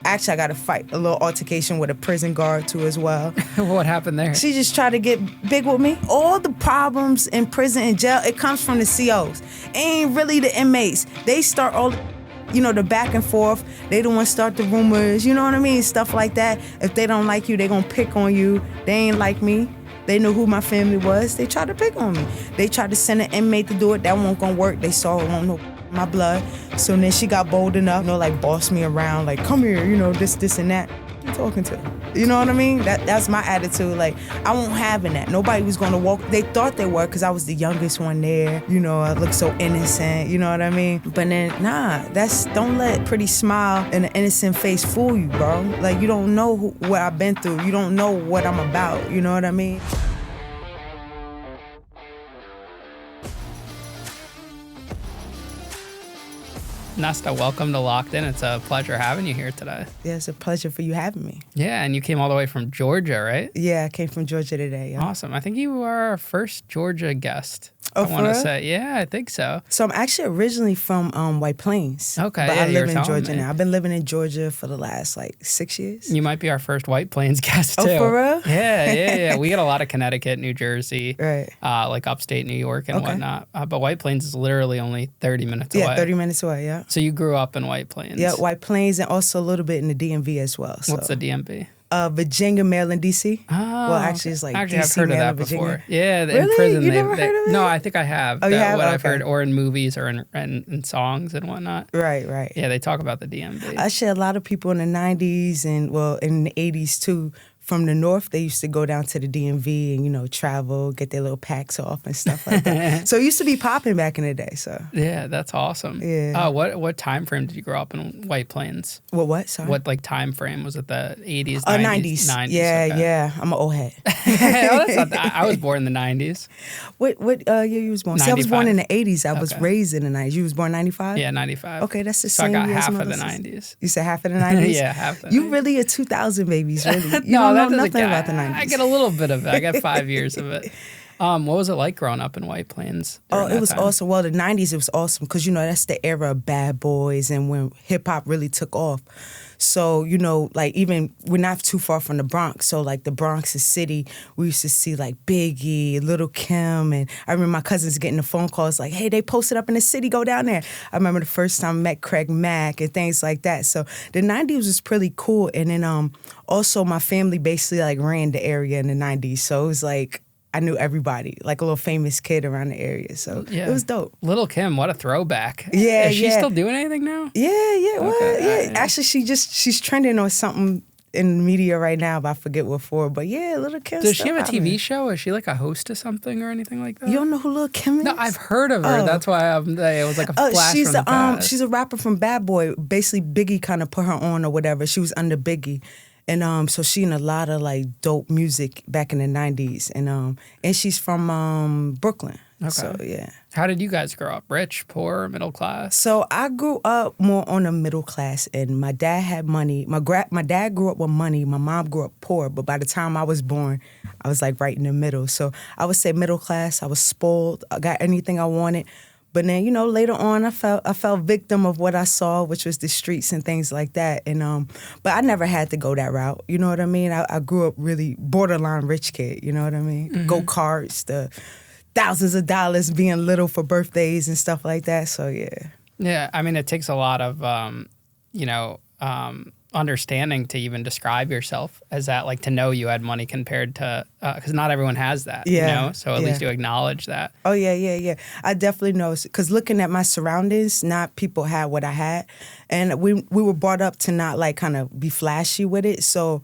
Actually, I got a little altercation with a prison guard too as well. What happened there? She just tried to get big with me. All the problems in prison and jail, it comes from the COs. It ain't really the inmates. They start all the back and forth. They the ones start the rumors, you know what I mean? Stuff like that. If they don't like you, they gonna pick on you. They ain't like me. They knew who my family was. They tried to pick on me. They tried to send an inmate to do it. That won't gonna work. They saw it won't know my blood. So then she got bold enough, like boss me around, like come here, this and that. Who you talking to? You know what I mean? That's my attitude. Like, I won't having that. Nobody was gonna walk. They thought they were because I was the youngest one there. I looked so innocent. You know what I mean? But then, don't let pretty smile and an innocent face fool you, bro. Like, you don't know what I've been through. You don't know what I'm about. You know what I mean? Nesta, welcome to Locked In. It's a pleasure having you here today. Yeah, it's a pleasure for you having me. Yeah, and you came all the way from Georgia, right? Yeah, I came from Georgia today. Yeah. Awesome. I think you are our first Georgia guest. Oh, I want to say, yeah, I think so. So I'm actually originally from White Plains. Okay, but yeah, I live in me. Georgia now. I've been living in Georgia for the last 6 years. You might be our first White Plains guest too. Oh, for real? Yeah. We get a lot of Connecticut, New Jersey, right? Like upstate New York and whatnot. But White Plains is literally only 30 minutes away. Yeah, 30 minutes away. Yeah. So you grew up in White Plains. Yeah, White Plains, and also a little bit in the DMV as well. So. What's the DMV? Virginia, Maryland, D.C. Oh, well, actually, it's like actually, D.C., I've heard Maryland, of that Virginia. before. Yeah, really? in prison. You never heard of it? No, I think I have. Oh, you have? What I've Okay. heard, or in movies, or in songs and whatnot. Right. Yeah, they talk about the DMV. Actually, a lot of people in the 90s and, in the 80s, too, from the north, they used to go down to the DMV and, travel, get their little packs off and stuff like that. So it used to be popping back in the day, so. Yeah, that's awesome. Yeah. What time frame did you grow up in White Plains? What? Sorry? What, time frame? Was it the 80s, 90s? 90s. 90s, Yeah, okay. yeah. I'm an old head. I was born in the 90s. What year you was born? See, I was born in the 80s. I was Okay. raised in the 90s. You was born 95? Yeah, 95. Okay, that's the So same I got year as half my of the little sister. 90s. You said half of the 90s? Yeah, half the You 90s. really a 2000 babies, really. You No, don't that know doesn't nothing count. about the 90s. I get a little bit of it. I got 5 years of it. What was it like growing up in White Plains? Oh, it was time? awesome. Well, the 90s, it was awesome because, that's the era of Bad Boys and when hip-hop really took off. So, even we're not too far from the Bronx. So, the Bronx is city. We used to see, Biggie, Little Kim. And I remember my cousins getting the phone calls like, hey, they posted up in the city, go down there. I remember the first time I met Craig Mack and things like that. So, the 90s was pretty cool. And then also my family basically, ran the area in the 90s. So, it was I knew everybody, a little famous kid around the area. So it was dope. Little Kim, what a throwback. Yeah, Is she still doing anything now? Yeah. What? Okay, Yeah. Actually, she's trending on something in the media right now, but I forget what for. But yeah, Little Kim. Does she have a TV show? Is she a host of something or anything like that? You don't know who Little Kim is? No, I've heard of her. Oh. That's why it was a flash she's from the past. She's a rapper from Bad Boy. Basically, Biggie kind of put her on or whatever. She was under Biggie. And so she in a lot of dope music back in the 90s. And she's from Brooklyn. Okay. So yeah. How did you guys grow up? Rich, poor, middle class? So I grew up more on the middle class, and my dad had money. My dad grew up with money. My mom grew up poor, but by the time I was born, I was right in the middle. So I would say middle class. I was spoiled. I got anything I wanted. But then, later on, I fell victim of what I saw, which was the streets and things like that. And but I never had to go that route. You know what I mean? I grew up really borderline rich kid. You know what I mean? Mm-hmm. Go-karts, the thousands of dollars, being little for birthdays and stuff like that. So yeah. Yeah, I mean, it takes a lot of, understanding to even describe yourself as that, to know you had money compared to, because not everyone has that, So at least you acknowledge that. Oh, yeah. I definitely know, because looking at my surroundings, not people had what I had. And we were brought up to not, kind of be flashy with it. So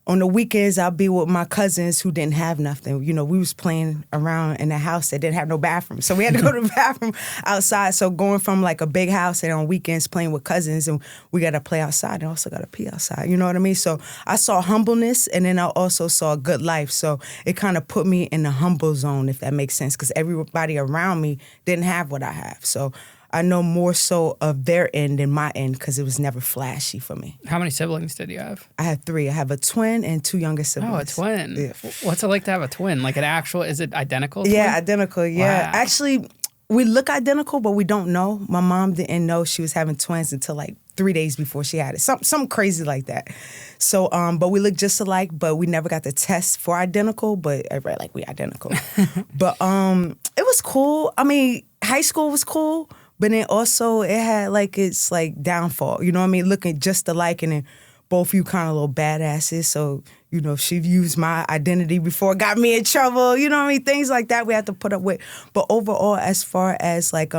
on the weekends, I'll be with my cousins who didn't have nothing. We was playing around in a house that didn't have no bathroom. So we had to go to the bathroom outside. So going from a big house and on weekends playing with cousins, and we got to play outside and also got to pee outside. You know what I mean? So I saw humbleness, and then I also saw a good life. So it kind of put me in the humble zone, if that makes sense, because everybody around me didn't have what I have. So I know more so of their end than my end because it was never flashy for me. How many siblings did you have? I have 3. I have a twin and 2 younger siblings. Oh, a twin. Yeah. What's it like to have a twin? An actual, is it identical twin? Yeah, identical, yeah. Wow. Actually, we look identical, but we don't know. My mom didn't know she was having twins until 3 days before she had it. Something crazy like that. So, but we look just alike, but we never got the test for identical, but everybody like we identical. But it was cool. I mean, high school was cool, but then also it had like its like downfall. You know what I mean? Looking just alike, and then both you kind of little badasses. So, you know, she used my identity before it got me in trouble. You know what I mean? Things like that we have to put up with. But overall, as far as like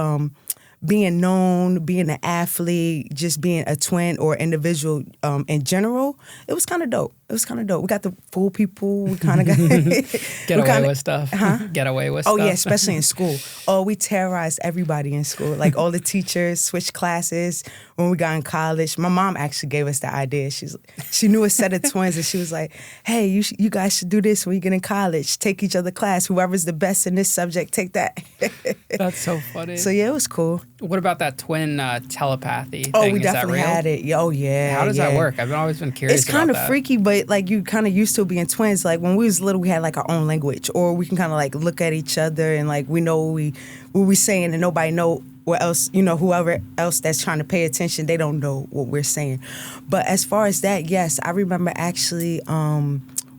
being known, being an athlete, just being a twin or individual in general, it was kind of dope. It was kind of dope. We got to fool people. We kind of got get away with stuff. Huh? Get away with stuff. Oh yeah, especially in school. Oh, we terrorized everybody in school. Like all the teachers switched classes when we got in college. My mom actually gave us the idea. She knew a set of twins, and she was like, "Hey, you guys should do this when you get in college. Take each other class. Whoever's the best in this subject, take that." That's so funny. So yeah, it was cool. What about that twin telepathy thing? Oh, we definitely had it. Oh yeah. How does that work? I've always been curious. It's kind of freaky, but like you kind of used to being twins. Like when we was little, we had like our own language, or we can kind of like look at each other and like we know what we saying, and nobody know what else. You know, whoever else that's trying to pay attention, they don't know what we're saying. But as far as that, yes, I remember actually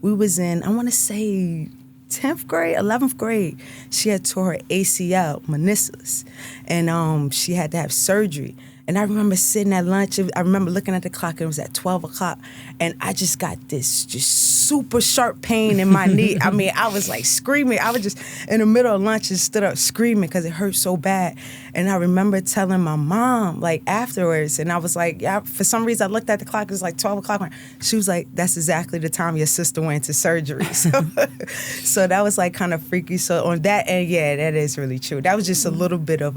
we was in, I want to say 10th grade, 11th grade. She had tore her ACL, meniscus, and she had to have surgery. And I remember sitting at lunch. I remember looking at the clock, and it was at 12 o'clock. And I just got this just super sharp pain in my knee. I mean, I was like screaming. I was just in the middle of lunch and stood up screaming because it hurt so bad. And I remember telling my mom, like, afterwards. And I was like, yeah, for some reason, I looked at the clock. It was like 12 o'clock. She was like, that's exactly the time your sister went into surgery. So that was like kind of freaky. So on that end, yeah, that is really true. That was just a little bit of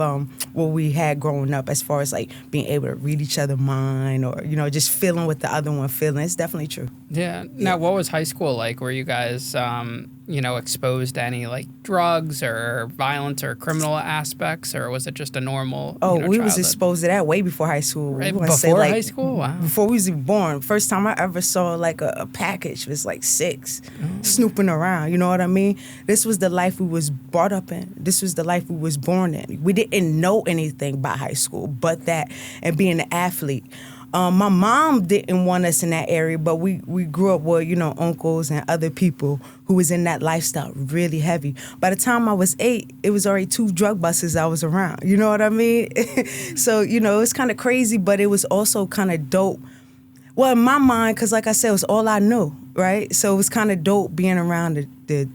what we had growing up as far as like being able to read each other's mind, or, you know, just feeling what the other one feeling. It's definitely true. Yeah. Now, what was high school like? Were you guys, you know, exposed to any like drugs or violence or criminal aspects, or was it just a normal? Oh, you know, we childhood? Was exposed to that way before high school. Right, We before say, like, high school? Wow. Before we was even born. First time I ever saw like a package was like 6, snooping around. You know what I mean? This was the life we was brought up in. This was the life we was born in. We didn't know anything about high school but that, and being an athlete. My mom didn't want us in that area, but we grew up with, you know, uncles and other people who was in that lifestyle really heavy. By the time I was 8, it was already 2 drug buses I was around. You know what I mean? So, you know, it's kind of crazy, but it was also kind of dope. Well, in my mind, because like I said, it was all I knew, right? So it was kind of dope being around the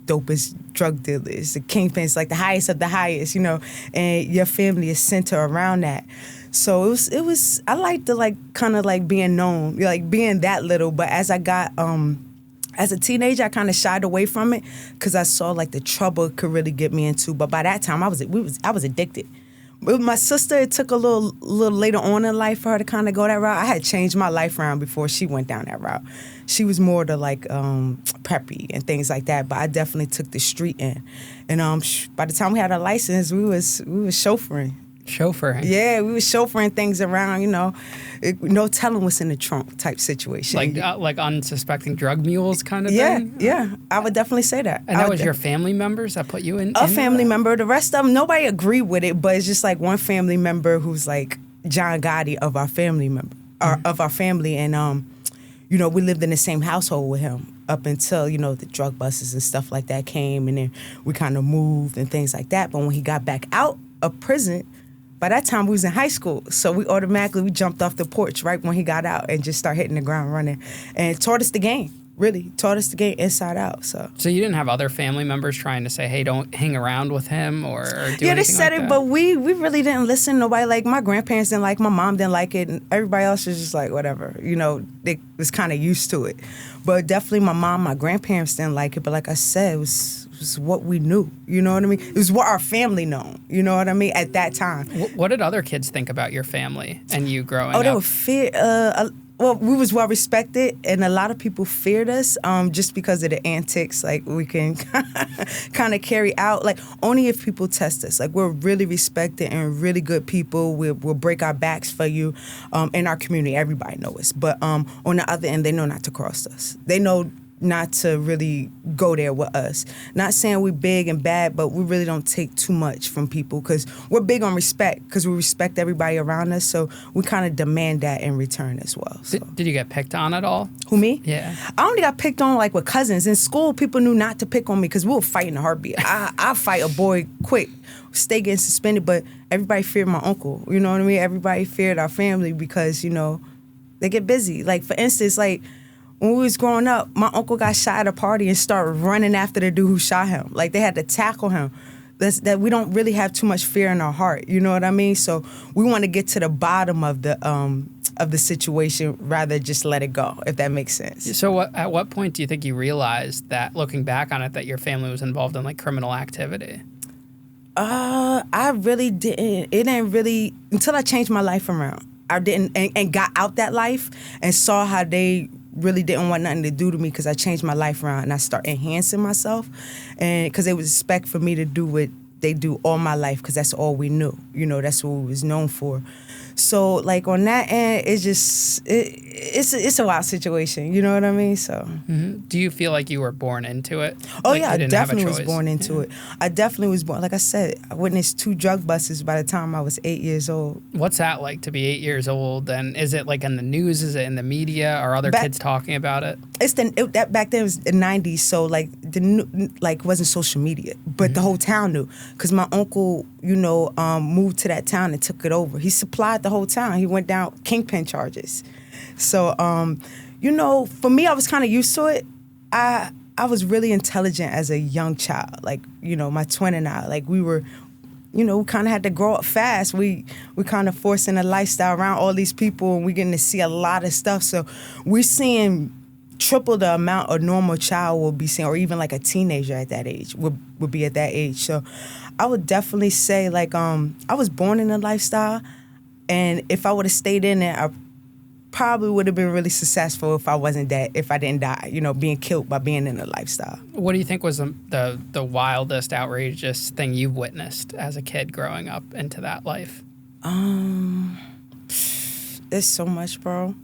dopest drug dealers, the kingpins, like the highest of the highest, you know, and your family is centered around that. So it was I liked the like kind of like being known, like being that little. But as I got as a teenager, I kind of shied away from it because I saw like the trouble it could really get me into. But by that time, I was addicted. With my sister, it took a little later on in life for her to kind of go that route. I had changed my life around before she went down that route. She was more to like preppy and things like that, but I definitely took the street in. And by the time we had our license, we was chauffeuring. Chauffeuring? Yeah, we was chauffeuring things around, you know. No telling what's in the trunk type situation. Like unsuspecting drug mules kind of thing? Yeah. I would definitely say that. And that was your family members that put you in? A family member. The rest of them, nobody agreed with it, but it's just like one family member who's like John Gotti of our family member, of our family. And, you know, we lived in the same household with him up until, you know, the drug buses and stuff like that came. And then we kind of moved and things like that. But when he got back out of prison, by that time, we was in high school, so we jumped off the porch right when he got out and just started hitting the ground running. And it taught us the game, really. Taught us the game inside out. So you didn't have other family members trying to say, hey, don't hang around with him or do anything like that? Yeah, they said it, but we really didn't listen. Nobody, like, my grandparents didn't like it, my mom didn't like it, and everybody else was just like, whatever. You know, they was kind of used to it. But definitely my mom, my grandparents didn't like it, but like I said, it was what we knew, you know what I mean? It was what our family known, you know what I mean, at that time. What did other kids think about your family and you growing up? Oh, they were well, we was well respected, and a lot of people feared us just because of the antics, like, we can kind of carry out, like, only if people test us. Like, we're really respected and really good people. We'll break our backs for you in our community. Everybody knows us. But on the other end, they know not to cross us. They know not to really go there with us. Not saying we're big and bad, but we really don't take too much from people because we're big on respect because we respect everybody around us. So we kind of demand that in return as well. So. Did you get picked on at all? Who, me? Yeah. I only got picked on like with cousins. In school, people knew not to pick on me because we would fight in a heartbeat. I fight a boy quick, stay getting suspended, but everybody feared my uncle. You know what I mean? Everybody feared our family because, you know, they get busy. Like, for instance, like, when we was growing up, my uncle got shot at a party and started running after the dude who shot him. Like, they had to tackle him. That we don't really have too much fear in our heart. You know what I mean? So we want to get to the bottom of the situation rather just let it go, if that makes sense. So at what point do you think you realized that, looking back on it, that your family was involved in like criminal activity? I really didn't. It didn't really until I changed my life around. I didn't and got out that life and saw how they really didn't want nothing to do to me because I changed my life around and I started enhancing myself, and because they would expect for me to do what they do all my life because that's all we knew. You know, that's what we was known for. So, like, on that end, it's just, it's a wild situation. You know what I mean? So. Mm-hmm. Do you feel like you were born into it? Oh, like yeah, I definitely was born into it. I definitely was born. Like I said, I witnessed 2 drug busts by the time I was 8 years old. What's that like to be 8 years old? And is it like in the news? Is it in the media? Are other kids talking about it? That back then was the 90s, so like wasn't social media, but the whole town knew because my uncle, you know, moved to that town and took it over. He supplied the whole town. He went down kingpin charges. So, you know, for me, I was kind of used to it. I was really intelligent as a young child. Like, you know, my twin and I, like we were, you know, we kind of had to grow up fast. We kind of forcing a lifestyle around all these people and we getting to see a lot of stuff. So we're seeing triple the amount a normal child will be seeing, or even like a teenager at that age would be at that age. So I would definitely say like I was born in a lifestyle, and if I would have stayed in it, I probably would have been really successful if I didn't die, you know, being killed by being in a lifestyle. What do you think was the wildest, outrageous thing you've witnessed as a kid growing up into that life? There's so much, bro.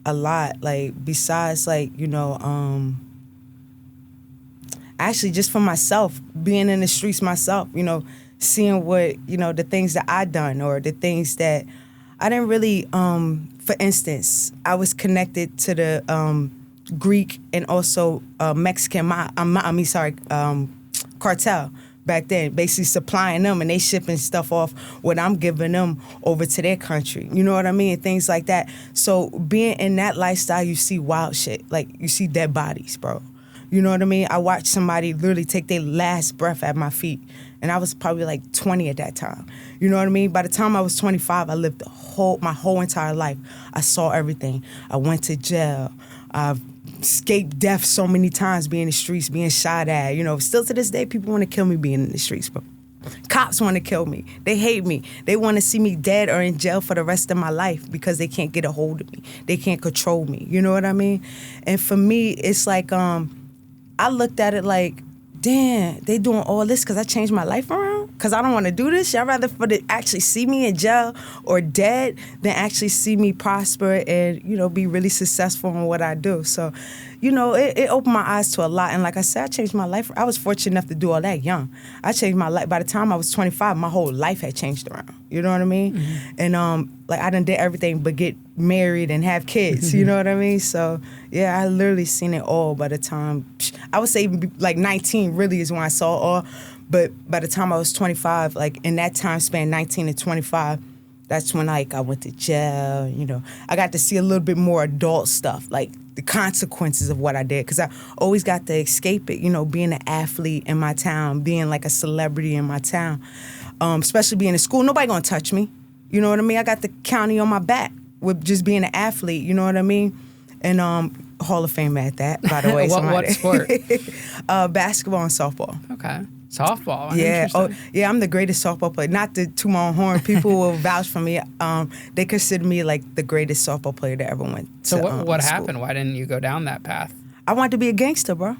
A lot, like, besides, like, you know, actually just for myself, being in the streets myself, you know, seeing what, you know, the things that I done or the things that I didn't really, for instance, I was connected to the Greek and also Mexican, cartel back then, basically supplying them and they shipping stuff off what I'm giving them over to their country. You know what I mean? And things like that. So being in that lifestyle, you see wild shit. Like, you see dead bodies, bro. You know what I mean? I watched somebody literally take their last breath at my feet. And I was probably like 20 at that time. You know what I mean? By the time I was 25, I lived my whole entire life. I saw everything. I went to jail. I've escaped death so many times being in the streets, being shot at. You know, still to this day, people want to kill me being in the streets, but cops want to kill me. They hate me. They want to see me dead or in jail for the rest of my life because they can't get a hold of me. They can't control me. You know what I mean? And for me, it's like, I looked at it like, damn, they doing all this because I changed my life around? Because I don't want to do this? Y'all rather for to actually see me in jail or dead than actually see me prosper and, you know, be really successful in what I do. So, you know, it opened my eyes to a lot. And like I said, I changed my life. I was fortunate enough to do all that young. I changed my life. By the time I was 25, my whole life had changed around. You know what I mean? Mm-hmm. And like I done did everything but get married and have kids. You know what I mean? So yeah, I literally seen it all by the time, I would say like 19 really is when I saw it all. But by the time I was 25, like in that time span, 19 to 25, that's when like I went to jail, you know. I got to see a little bit more adult stuff, like the consequences of what I did. Because I always got to escape it, you know, being an athlete in my town, being like a celebrity in my town. Especially being in school, nobody gonna touch me. You know what I mean? I got the county on my back with just being an athlete, you know what I mean? And Hall of Fame at that, by the way. What sport? Basketball and softball. Okay. Softball. Yeah. Oh, yeah, I'm the greatest softball player. Not to toot my own horn. People will vouch for me. They consider me like the greatest softball player that ever went to So what happened? Why didn't you go down that path? I wanted to be a gangster, bro.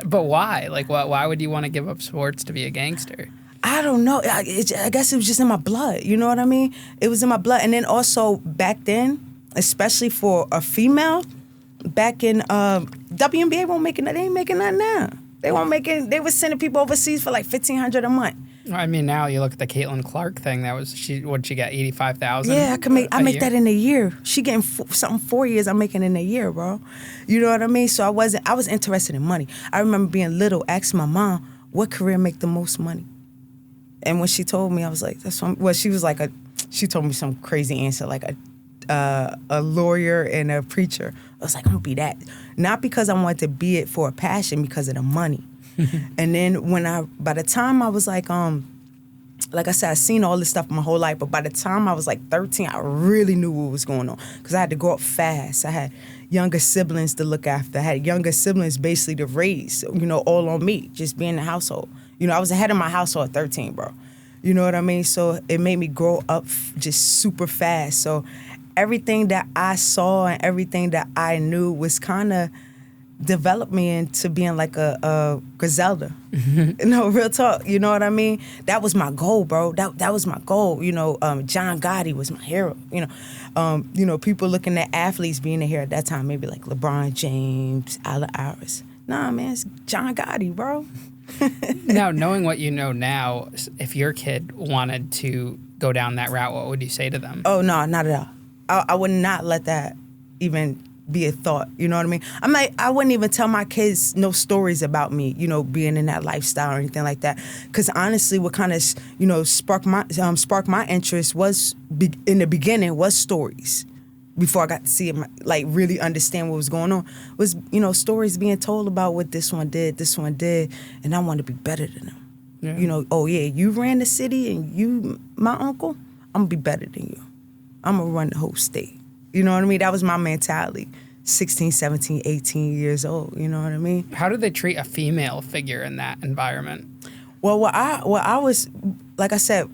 But why? Like, why would you want to give up sports to be a gangster? I don't know. I guess it was just in my blood. You know what I mean? It was in my blood. And then also back then, especially for a female, back in WNBA won't making they ain't making nothing now. They were sending people overseas for like $1,500 a month. I mean, now you look at the Caitlin Clark thing. What'd she get? 85,000. Yeah, I make that in a year. She getting something 4 years. I'm making in a year, bro. You know what I mean? So I was interested in money. I remember being little, asking my mom, what career make the most money? And when she told me, I was like, she told me some crazy answer, like a lawyer and a preacher. I was like, I'm gonna be that. Not because I wanted to be it for a passion, because of the money. And then by the time I was like I said, I've seen all this stuff my whole life, but by the time I was like 13, I really knew what was going on, because I had to grow up fast. I had younger siblings to look after. I had younger siblings basically to raise, all on me, just being in the household. I was ahead of my household at 13, bro. You know what I mean? So it made me grow up just super fast. So everything that I saw and everything that I knew was kind of developed me into being like a Griselda. No, real talk. You know what I mean? That was my goal, bro. That was my goal. John Gotti was my hero. People looking at athletes being a hero at that time, maybe like LeBron James, Allen Iverson. Nah, man, it's John Gotti, bro. Now, knowing what you know now, if your kid wanted to go down that route, what would you say to them? Oh, no, not at all. I would not let that even be a thought. You know what I mean? I wouldn't even tell my kids no stories about me, being in that lifestyle or anything like that. Because honestly, what kind of, sparked my interest was, in the beginning, was stories. Before I got to see it, like really understand what was going on, was, stories being told about what this one did, and I wanted to be better than them. Yeah. Oh yeah, you ran the city and you, my uncle, I'm gonna be better than you. I'm gonna run the whole state. You know what I mean? That was my mentality. 16, 17, 18 years old. You know what I mean? How do they treat a female figure in that environment? Well, what I was, like I said,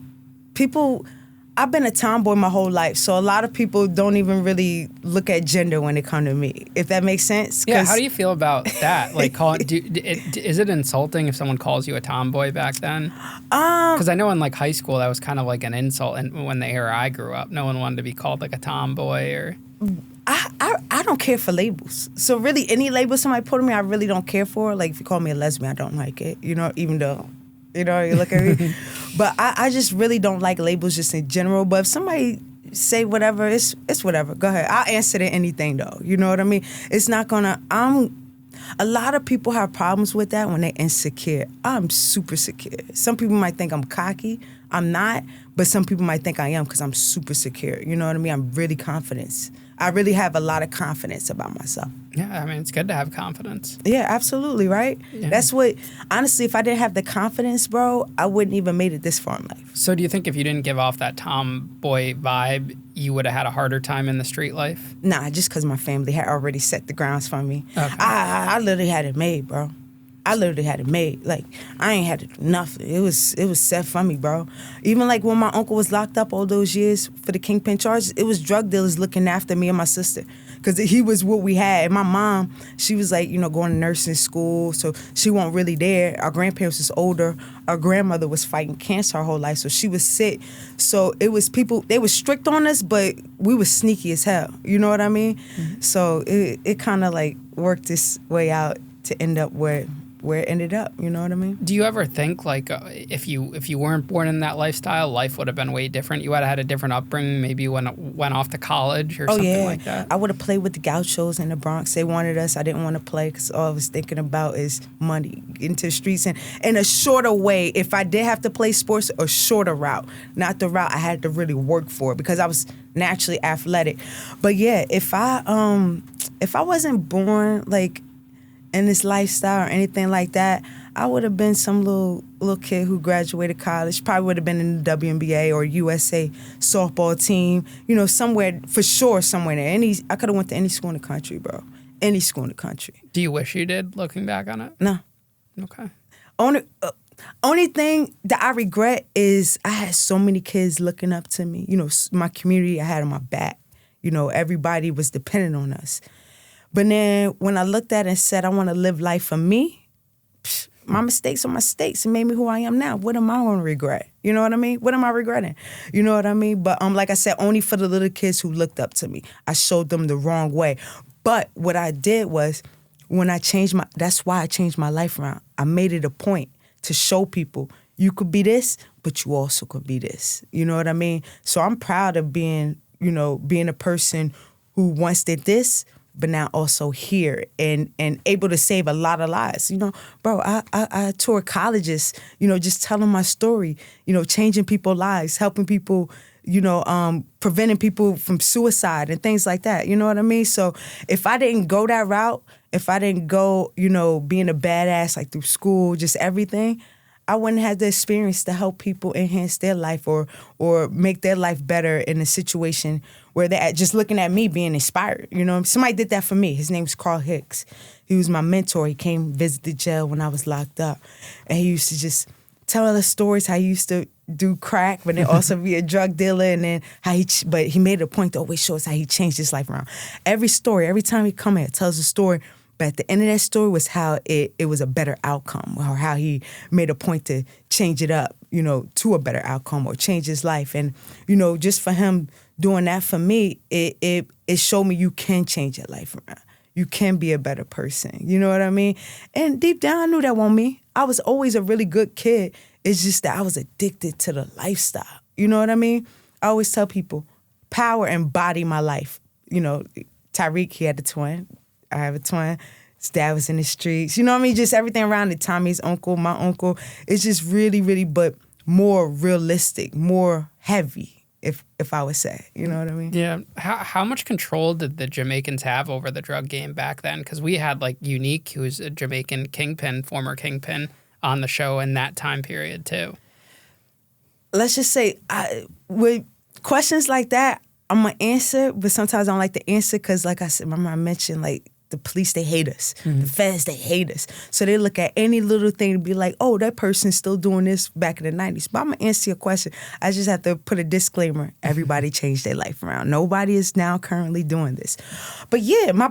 I've been a tomboy my whole life, so a lot of people don't even really look at gender when they come to me, if that makes sense. Yeah, how do you feel about that? Like, is it insulting if someone calls you a tomboy back then? Because I know in like high school that was kind of like an insult, and when the era I grew up, no one wanted to be called like a tomboy or. I don't care for labels. So really, any label somebody put on me, I really don't care for. Like if you call me a lesbian, I don't like it. Even though. You look at me. But I just really don't like labels just in general. But if somebody say whatever, it's whatever. Go ahead. I'll answer to anything, though. You know what I mean? It's not gonna... A lot of people have problems with that when they're insecure. I'm super secure. Some people might think I'm cocky. I'm not. But some people might think I am because I'm super secure. You know what I mean? I'm really confident. I really have a lot of confidence about myself. Yeah, I mean, it's good to have confidence. Yeah, absolutely, right? Yeah. That's what, honestly, if I didn't have the confidence, bro, I wouldn't even made it this far in life. So do you think if you didn't give off that tomboy vibe, you would have had a harder time in the street life? Nah, just because my family had already set the grounds for me. Okay. I literally had it made, bro. I literally had it made. Like, I ain't had to do nothing. It was set for me, bro. Even like when my uncle was locked up all those years for the kingpin charges, it was drug dealers looking after me and my sister. Because he was what we had. And my mom, she was like, going to nursing school, so she wasn't really there. Our grandparents was older. Our grandmother was fighting cancer her whole life, so she was sick. So it was people, they were strict on us, but we was sneaky as hell. You know what I mean? Mm-hmm. So it kind of like worked this way out to end up where it ended up, you know what I mean? Do you ever think like if you weren't born in that lifestyle, life would have been way different? You would have had a different upbringing, maybe you went off to college or something like that? I would have played with the Gauchos in the Bronx. They wanted us. I didn't want to play because all I was thinking about is money, into the streets. And in a shorter way, if I did have to play sports, a shorter route, not the route I had to really work for because I was naturally athletic. But yeah, if I wasn't born like in this lifestyle or anything like that, I would have been some little kid who graduated college, probably would have been in the WNBA or USA softball team, somewhere, for sure, somewhere there. I could have went to any school in the country, bro. Any school in the country. Do you wish you did, looking back on it? No. Okay. Only thing that I regret is I had so many kids looking up to me. My community I had on my back. Everybody was dependent on us. But then when I looked at it and said, I want to live life for me, my mistakes are mistakes. It made me who I am now. What am I going to regret? You know what I mean? What am I regretting? You know what I mean? But like I said, only for the little kids who looked up to me. I showed them the wrong way. But what I did was, that's why I changed my life around. I made it a point to show people you could be this, but you also could be this. You know what I mean? So I'm proud of being a person who once did this, but now also here and able to save a lot of lives. Bro, I toured colleges, just telling my story, changing people's lives, helping people, preventing people from suicide and things like that. You know what I mean? So if I didn't go that route, if I didn't go, being a badass, like through school, just everything, I wouldn't have the experience to help people enhance their life or make their life better in a situation where they're just looking at me being inspired. Somebody did that for me. His name's Carl Hicks. He was my mentor. He came visit the jail when I was locked up. And he used to just tell us stories how he used to do crack, but then also be a drug dealer, and then but he made it a point to always show us how he changed his life around. Every time he come here, tells a story. But at the end of that story was how it was a better outcome, or how he made a point to change it up, to a better outcome or change his life. And, just for him doing that for me, it showed me you can change your life around. You can be a better person. You know what I mean? And deep down, I knew that wasn't me. I was always a really good kid. It's just that I was addicted to the lifestyle. You know what I mean? I always tell people, power embody my life. Tyreek, he had a twin. I have a twin. His dad was in the streets. You know what I mean? Just everything around it. Tommy's uncle, my uncle. It's just really, really, but more realistic, more heavy, if I would say. You know what I mean? Yeah. How much control did the Jamaicans have over the drug game back then? Because we had like Unique, who's a Jamaican kingpin, former kingpin, on the show in that time period too. Let's just say, with questions like that, I'm going to answer, but sometimes I don't like to answer because, like I said, remember I mentioned, like, the police, they hate us. Mm-hmm. The feds, they hate us. So they look at any little thing and be like, oh, that person's still doing this back in the 90s. But I'm going to answer your question. I just have to put a disclaimer. Everybody changed their life around. Nobody is now currently doing this. But yeah, my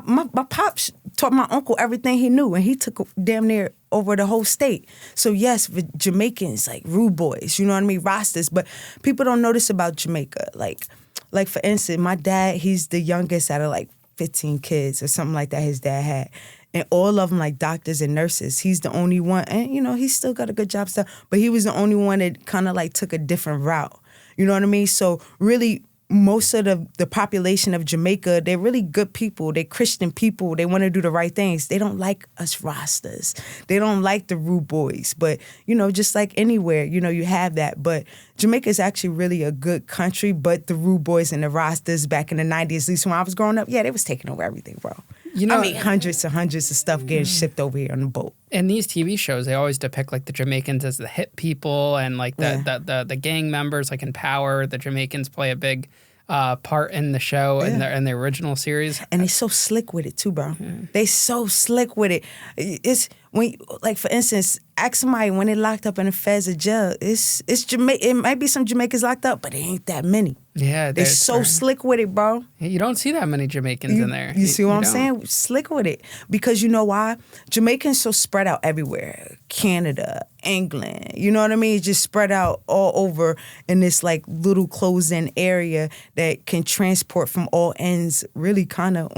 pops taught my uncle everything he knew, and he took damn near over the whole state. So yes, for Jamaicans, like rude boys, you know what I mean, rosters. But people don't know this about Jamaica. Like for instance, my dad, he's the youngest out of like 15 kids or something like that his dad had. And all of them like doctors and nurses. He's the only one, and he's still got a good job stuff, but he was the only one that kind of like took a different route. You know what I mean? So really, most of the population of Jamaica, they're really good people. They're Christian people. They want to do the right things. They don't like us Rastas. They don't like the rude boys. But, just like anywhere, you have that. But Jamaica is actually really a good country. But the rude boys and the Rastas back in the 90s, at least when I was growing up, yeah, they was taking over everything, bro. Hundreds and hundreds of stuff getting shipped over here on the boat. In these TV shows, they always depict like the Jamaicans as the hit people and like the gang members, like in Power. The Jamaicans play a big part in the show and the original series. And they so slick with it too, bro. Yeah. They so slick with it. It's when, like for instance, ask somebody when they locked up in the feds or jail. It's Jamaica. It might be some Jamaicans locked up, but it ain't that many. Yeah, they're so slick with it, bro. You don't see that many Jamaicans in there. You see what I'm saying? Slick with it. Because you know why? Jamaicans so spread out everywhere. Canada, England, you know what I mean? It's just spread out all over in this like little closed-in area that can transport from all ends, really kind of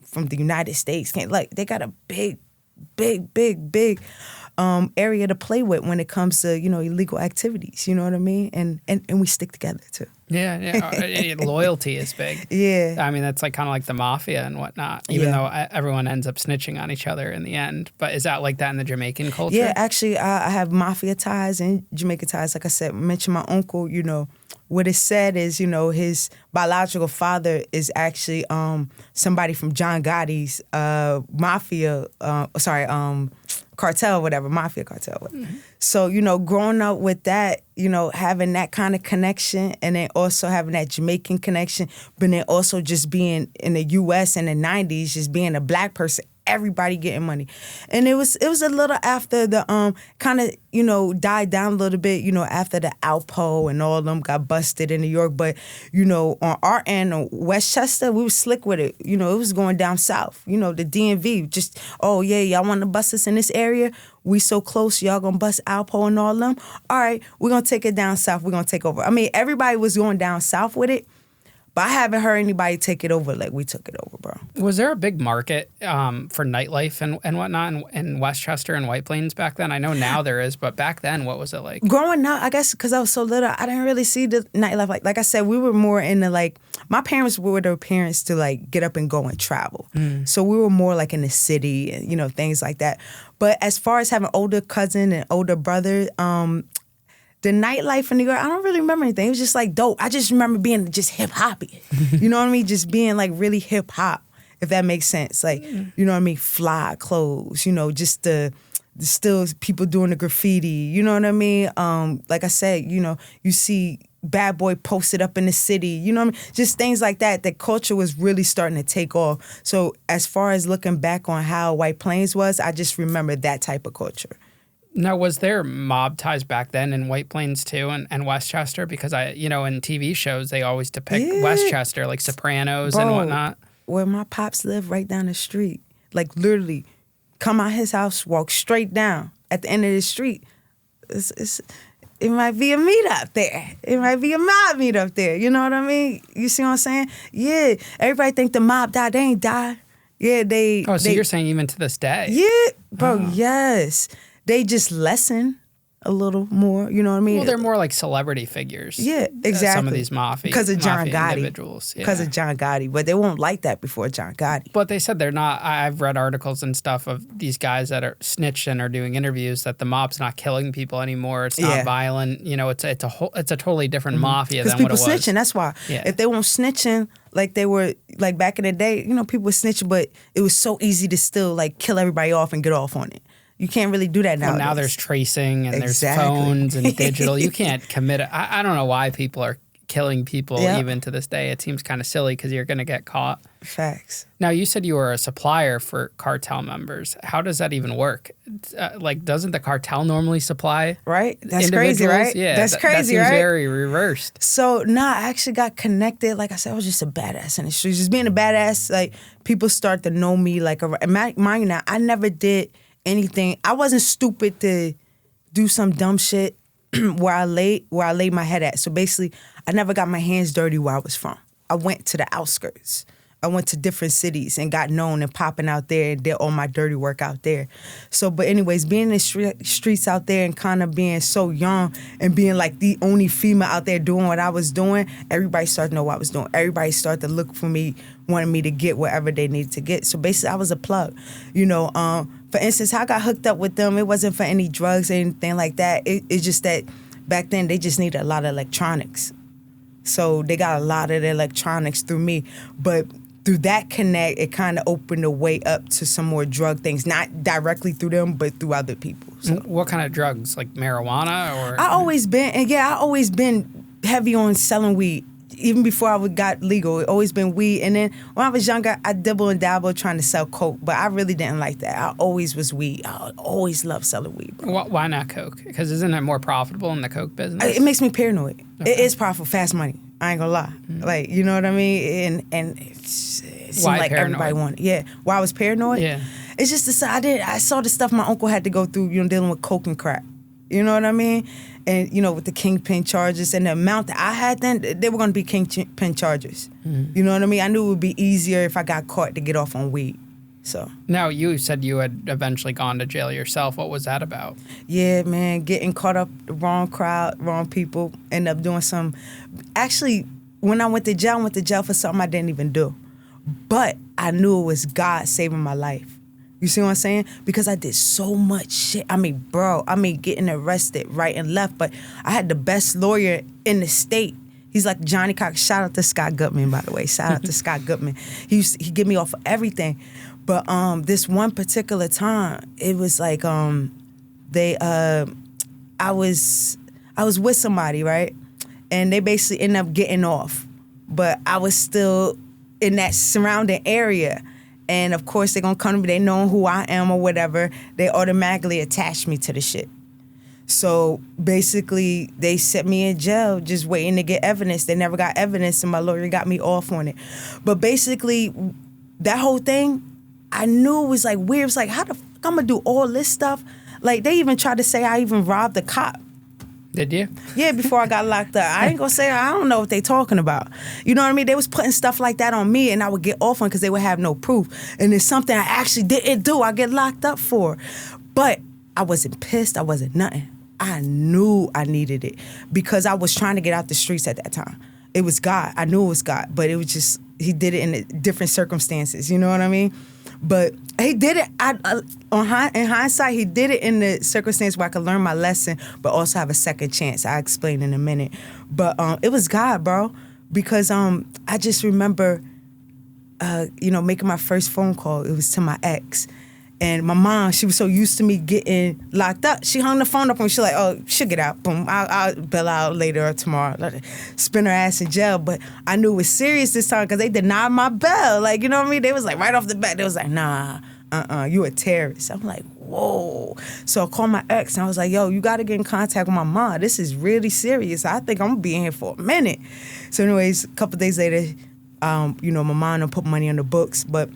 from the United States. They got a big area to play with when it comes to, illegal activities, you know what I mean? And we stick together too. Yeah. Loyalty is big. Yeah. I mean, that's like kind of like the mafia and whatnot, even though everyone ends up snitching on each other in the end. But is that like that in the Jamaican culture? Yeah, actually, I have mafia ties and Jamaican ties. Like I said, mention my uncle, what is said is, his biological father is actually somebody from John Gotti's mafia, cartel, whatever, mafia cartel. Mm-hmm. So, growing up with that, having that kind of connection and then also having that Jamaican connection, but then also just being in the U.S. in the 90s, just being a black person, everybody getting money. And it was a little after the kind of, died down a little bit, after the Alpo and all of them got busted in New York. But, on our end, on Westchester, we was slick with it. It was going down south. The DMV, just, oh, yeah, y'all want to bust us in this area? We so close, y'all gonna bust Alpo and all of them? All right, we're gonna take it down south. We're gonna take over. I mean, everybody was going down south with it. But I haven't heard anybody take it over like we took it over, bro. Was there a big market for nightlife and whatnot in Westchester and White Plains back then? I know now there is, but back then, what was it like? Growing up, I guess because I was so little, I didn't really see the nightlife. Like I said, we were more into like, my parents were their parents to like get up and go and travel. So we were more like in the city and, you know, things like that. But as far as having older cousin and older brother, the nightlife in New York, I don't really remember anything. It was just like dope. I just remember being just hip hoppy. You know what I mean? Just being like really hip hop, if that makes sense. Like, you know what I mean? Fly clothes, you know, just the still people doing the graffiti. You know what I mean? Like I said, you know, you see Bad Boy posted up in the city. You know what I mean? Just things like that. The culture was really starting to take off. So as far as looking back on how White Plains was, I just remember that type of culture. Now, was there mob ties back then in White Plains too and Westchester? Because you know, in TV shows, they always depict Westchester, like Sopranos and whatnot. Where my pops lived right down the street, like literally come out his house, walk straight down at the end of the street. It might be a meetup there. It might be a mob meetup there. You know what I mean? You see what I'm saying? Yeah. Everybody think the mob died. They ain't died. Yeah, they... Oh, so you're saying even to this day? Yeah, bro, yes. They just lessen a little more, you know what I mean? Well, they're more like celebrity figures. Yeah, exactly. Some of these mafia because of John Gotti. Individuals. Because of John Gotti. But they won't like that before John Gotti. But they said they're not. I've read articles and stuff of these guys that are snitching or doing interviews that the mob's not killing people anymore. It's not violent. You know, it's a totally different mafia than what it was. Because people snitching, that's why. Yeah. If they weren't snitching like they were, like back in the day, you know, people were snitching, but it was so easy to still like kill everybody off and get off on it. You can't really do that now. Well, now there's tracing and there's phones and digital. You can't commit it. I don't know why people are killing people even to this day. It seems kind of silly because you're going to get caught. Facts. Now, you said you were a supplier for cartel members. How does that even work? Like, doesn't the cartel normally supply Right? That's crazy, right? Yeah. That's crazy, that right? seems very reversed. So, I actually got connected. Like I said, I was just a badass in the streets. Just being a badass, like, people start to know me. Like, mind you now, I never did anything. I wasn't stupid to do some dumb shit where I laid my head at. So basically, I never got my hands dirty where I was from. I went to the outskirts. I went to different cities and got known and popping out there and did all my dirty work out there. So, but anyways, being in the streets out there and kind of being so young and being like the only female out there doing what I was doing, everybody started to know what I was doing. Everybody started to look for me, wanted me to get whatever they needed to get. So basically, I was a plug. You know, for instance, how I got hooked up with them, it wasn't for any drugs or anything like that. It's just that back then they just needed a lot of electronics. So they got a lot of the electronics through me. But through that connect, it kind of opened the way up to some more drug things, not directly through them, but through other people. So. What kind of drugs? Like marijuana or? I always been heavy on selling weed. Even before I got legal, it always been weed. And then when I was younger, I dibble and dabble trying to sell coke, but I really didn't like that. I always was weed. I always loved selling weed. Bro. Why not coke? Because isn't it more profitable in the coke business? It makes me paranoid. Okay. It is profitable, fast money. I ain't gonna lie. Like, you know what I mean? And it seemed like paranoid? Everybody wanted. Yeah. Why I was paranoid? Yeah. It's just I saw the stuff my uncle had to go through, you know, dealing with coke and crack. You know what I mean? And, you know, with the kingpin charges and the amount that I had then, they were going to be kingpin charges. You know what I mean? I knew it would be easier if I got caught to get off on weed. So. Now, you said you had eventually gone to jail yourself. What was that about? Yeah, man, getting caught up, the wrong crowd, wrong people, end up doing some. Actually, when I went to jail for something I didn't even do. But I knew it was God saving my life. You see what I'm saying? Because I did so much shit. I mean, getting arrested right and left. But I had the best lawyer in the state. He's like Johnny Cox. Shout out to Scott Goodman, by the way. Shout out to Scott Goodman. He get me off of everything. But this one particular time, it was like I was with somebody, right? And they basically ended up getting off. But I was still in that surrounding area. And of course, they're gonna come to me, they know who I am or whatever, they automatically attach me to the shit. So basically, they set me in jail just waiting to get evidence. They never got evidence, and my lawyer got me off on it. But basically, that whole thing, I knew it was like weird. It was like, how the fuck I'm gonna do all this stuff? Like, they even tried to say I even robbed a cop. Did you? Yeah, before I got locked up. I ain't gonna say I don't know what they talking about. You know what I mean? They was putting stuff like that on me, and I would get off on because they would have no proof. And it's something I actually didn't do. I get locked up for. But I wasn't pissed. I wasn't nothing. I knew I needed it because I was trying to get out the streets at that time. It was God. I knew it was God, but it was just, he did it in different circumstances. You know what I mean? But he did it, in hindsight, he did it in the circumstance where I could learn my lesson, but also have a second chance. I'll explain in a minute. But it was God, bro, because I just remember, making my first phone call. It was to my ex. And my mom, she was so used to me getting locked up. She hung the phone up and she like, oh, she'll get out. Boom, I'll bail out later or tomorrow. Spin her ass in jail. But I knew it was serious this time because they denied my bail. Like, you know what I mean? They was like, right off the bat, they was like, nah, you a terrorist. I'm like, whoa. So I called my ex and I was like, yo, you got to get in contact with my mom. This is really serious. I think I'm going to be in here for a minute. So anyways, a couple days later, my mom done put money on the books, but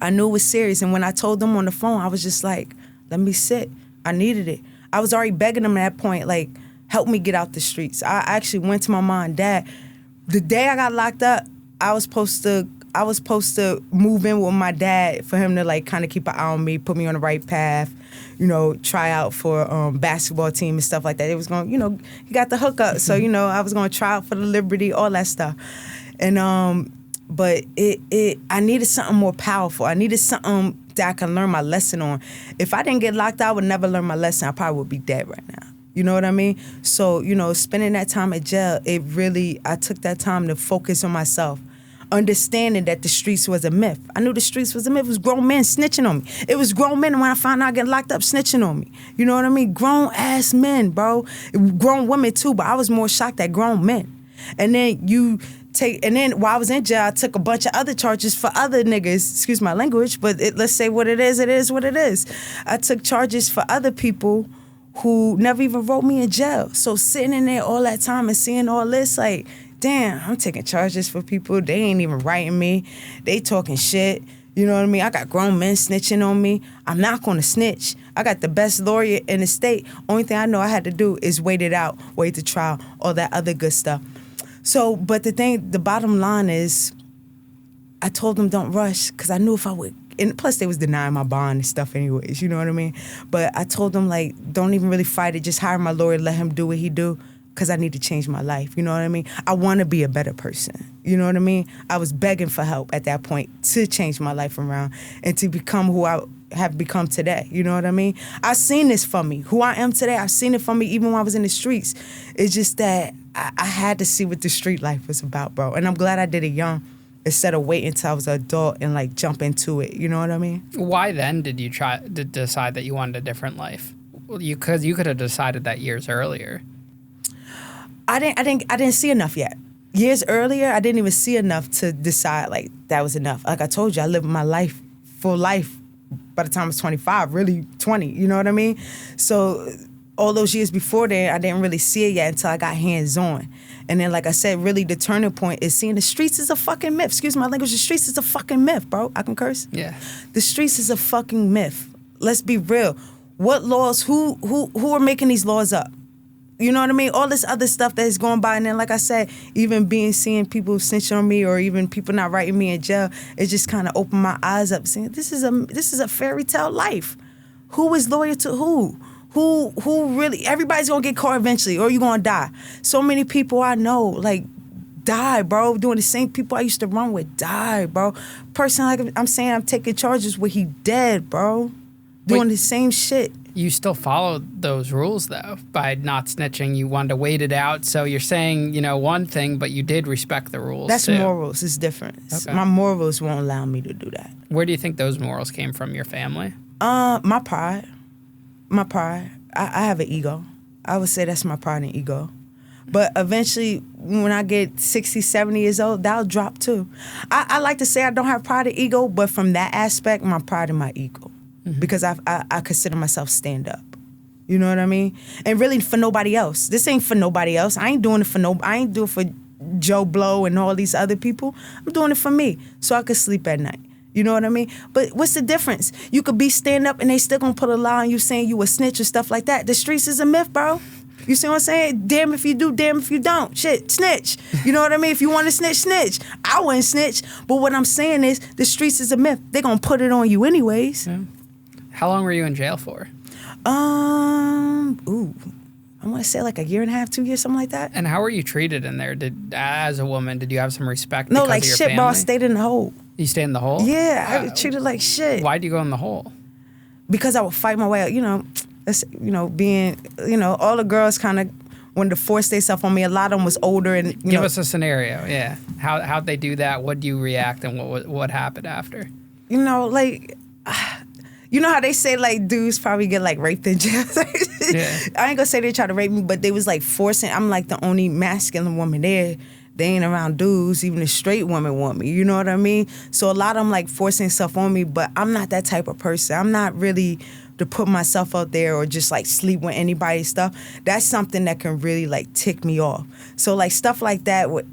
I knew it was serious. And when I told them on the phone, I was just like, let me sit. I needed it. I was already begging them at that point, like, help me get out the streets. I actually went to my mom and dad. The day I got locked up, I was supposed to move in with my dad for him to like kind of keep an eye on me, put me on the right path, try out for basketball team and stuff like that. It was going, he got the hookup. So, I was going to try out for the Liberty, all that stuff. And but I needed something more powerful. I needed something that I can learn my lesson on. If I didn't get locked out, I would never learn my lesson. I probably would be dead right now. You know what I mean? So, spending that time at jail, I took that time to focus on myself, understanding that the streets was a myth. I knew the streets was a myth. It was grown men snitching on me. It was grown men when I found out I get locked up snitching on me. You know what I mean? Grown-ass men, bro. Grown women, too, but I was more shocked at grown men. And then while I was in jail, I took a bunch of other charges for other niggas. Excuse my language, but let's say what it is what it is. I took charges for other people who never even wrote me in jail. So sitting in there all that time and seeing all this, like, damn, I'm taking charges for people. They ain't even writing me. They talking shit. You know what I mean? I got grown men snitching on me. I'm not going to snitch. I got the best lawyer in the state. Only thing I know I had to do is wait it out, wait the trial, all that other good stuff. So, but the bottom line is, I told them don't rush because I knew if I would, and plus they was denying my bond and stuff anyways, you know what I mean? But I told them, like, don't even really fight it. Just hire my lawyer, let him do what he do because I need to change my life, you know what I mean? I want to be a better person, you know what I mean? I was begging for help at that point to change my life around and to become who I have become today, you know what I mean? I've seen this for me. Who I am today, I've seen it for me even when I was in the streets. It's just that I had to see what the street life was about, bro. And I'm glad I did it young instead of waiting until I was an adult and like jump into it, you know what I mean? Why then did you try to decide that you wanted a different life? You could have decided that years earlier. I didn't see enough yet. Years earlier, I didn't even see enough to decide like that was enough. Like I told you, I lived my life, full life by the time I was 25, really 20, you know what I mean? So all those years before that, I didn't really see it yet until I got hands-on. And then, like I said, really the turning point is seeing the streets is a fucking myth. Excuse my language, the streets is a fucking myth, bro. I can curse? Yeah. The streets is a fucking myth. Let's be real. What laws, who are making these laws up? You know what I mean? All this other stuff that is going by. And then, like I said, even seeing people snitching on me or even people not writing me in jail, it just kind of opened my eyes up saying, this is a fairy tale life. Who is loyal to who? Who really, everybody's gonna get caught eventually or you gonna die. So many people I know, like, die, bro. Doing the same people I used to run with, die, bro. Person, like I'm saying, I'm taking charges where he dead, bro. Doing the same shit. You still followed those rules, though, by not snitching. You wanted to wait it out. So you're saying, one thing, but you did respect the rules, That's too. morals. It's different. Okay. My morals won't allow me to do that. Where do you think those morals came from? Your family? My pride. My pride. I have an ego. I would say that's my pride and ego. But eventually, when I get 60, 70 years old, that'll drop too. I like to say I don't have pride and ego, but from that aspect, my pride and my ego. Mm-hmm. Because I consider myself stand up. You know what I mean? And really for nobody else. This ain't for nobody else. I ain't doing it for Joe Blow and all these other people. I'm doing it for me so I could sleep at night. You know what I mean? But what's the difference? You could be stand up and they still gonna put a lie on you saying you a snitch or stuff like that. The streets is a myth, bro. You see what I'm saying? Damn if you do, damn if you don't. Shit, snitch. You know what I mean? If you want to snitch, snitch. I wouldn't snitch. But what I'm saying is the streets is a myth. They're going to put it on you anyways. Yeah. How long were you in jail for? I want to say like a year and a half, 2 years, something like that. And how were you treated in there? As a woman, did you have some respect? No, because like of your shit, family? bro. I stayed in the hole. You stayed in the hole? Yeah, I was treated like shit. Why'd you go in the hole? Because I would fight my way out. Being, all the girls kind of wanted to force themselves on me. A lot of them was older and Give us a scenario. Yeah, how'd they do that? What'd you react, and what happened after? You know how they say like dudes probably get like raped in jail? Yeah. I ain't gonna say they try to rape me, but they was like forcing. I'm like the only masculine woman there. They ain't around dudes. Even the straight women want me. You know what I mean? So a lot of them like forcing stuff on me, but I'm not that type of person. I'm not really to put myself out there or just like sleep with anybody's stuff. That's something that can really like tick me off. So like stuff like that would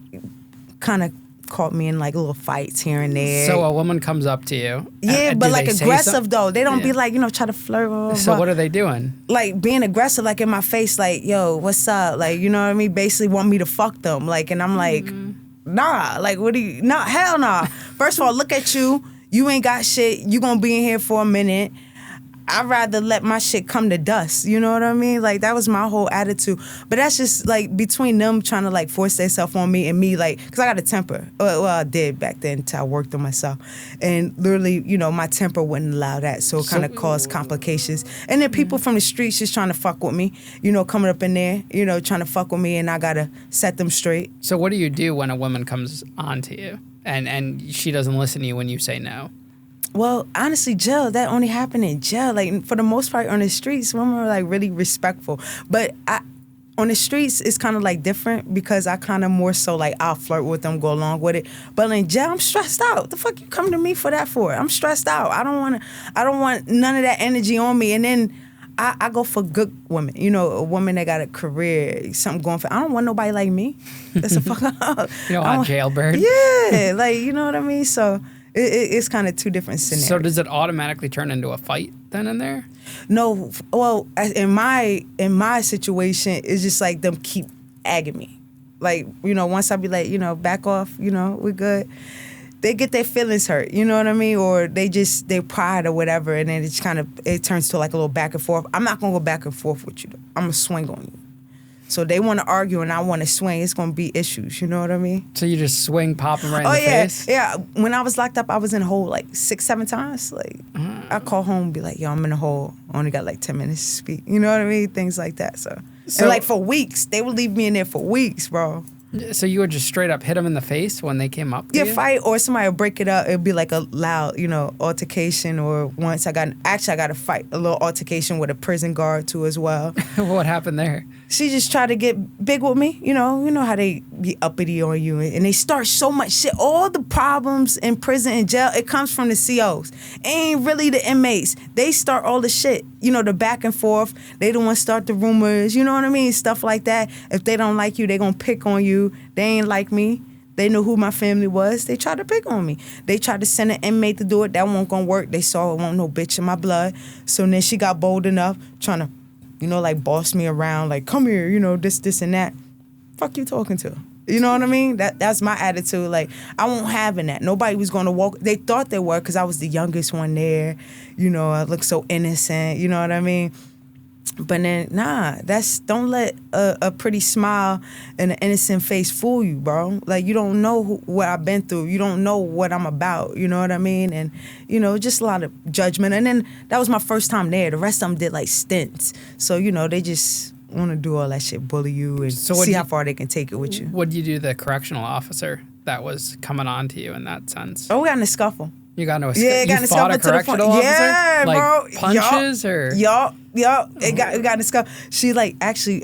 kind of caught me in like little fights here and there. So a woman comes up to you. Yeah, but like aggressive though. They don't be like, try to flirt or So what are they doing? Like being aggressive, like in my face, like, yo, what's up? Like, you know what I mean? Basically want me to fuck them. Like, and I'm like, nah, like what do you, nah, hell nah. First of all, look at you. You ain't got shit. You gonna be in here for a minute. I'd rather let my shit come to dust. You know what I mean? Like, that was my whole attitude. But that's just, like, between them trying to, like, force themselves on me and me, like, because I got a temper. Well, I did back then until I worked on myself. And literally, my temper wouldn't allow that. So it kind of caused complications. And then people from the streets just trying to fuck with me, coming up in there, trying to fuck with me, and I got to set them straight. So what do you do when a woman comes on to you and she doesn't listen to you when you say no? Well, honestly, jail, that only happened in jail. Like, for the most part, on the streets, women are, like, really respectful. But on the streets, it's kind of, like, different because I kind of more so, like, I'll flirt with them, go along with it. But in jail, I'm stressed out. What the fuck you come to me for that for? I'm stressed out. I don't want none of that energy on me. And then I go for good women. A woman that got a career, something going for. I don't want nobody like me. That's a fuck up. You don't want jailbird? Yeah, like, you know what I mean? So it's kind of two different scenarios. So does it automatically turn into a fight then and there? No. Well, in my situation, it's just like them keep agging me. Like, once I be like, back off, we're good. They get their feelings hurt, you know what I mean? Or their pride or whatever, and then it turns to like a little back and forth. I'm not going to go back and forth with you, though. I'm going to swing on you. So they want to argue and I want to swing. It's going to be issues, you know what I mean? So you just swing, pop them right in the face? Yeah. When I was locked up, I was in a hole like 6-7 times. Like, I call home and be like, yo, I'm in a hole. I only got like 10 minutes to speak. You know what I mean? Things like that. So and like for weeks, they would leave me in there for weeks, bro. So you would just straight up hit them in the face when they came up to you? Yeah, fight, or somebody would break it up. It'd be like a loud, altercation. Or once I got a fight, a little altercation with a prison guard too as well. What happened there? She just tried to get big with me. You know how they be uppity on you, and they start so much shit. All the problems in prison and jail, it comes from the COs. Ain't really the inmates. They start all the shit. The back and forth. They the ones start the rumors. You know what I mean? Stuff like that. If they don't like you, they gonna pick on you. They ain't like me. They knew who my family was. They tried to pick on me. They tried to send an inmate to do it. That won't gonna work. They saw it won't no bitch in my blood. So then she got bold enough trying to, like boss me around, like, come here, this and that. Fuck you talking to? You know what I mean? That's my attitude. Like, I won't having that. Nobody was gonna walk. They thought they were because I was the youngest one there. I look so innocent. You know what I mean? But then, nah, don't let a pretty smile and an innocent face fool you, bro. Like, you don't know what I've been through. You don't know what I'm about, you know what I mean? And, just a lot of judgment. And then that was my first time there. The rest of them did, like, stints. So, they just want to do all that shit, bully you, and see how far they can take it with you. What did you do to the correctional officer that was coming on to you in that sense? Oh, we got in a scuffle. You got into a scuffle? Yeah, got in a scuffle to the front. Yeah, like, bro. Punches or? Yup. We got in a scuffle. She, like, actually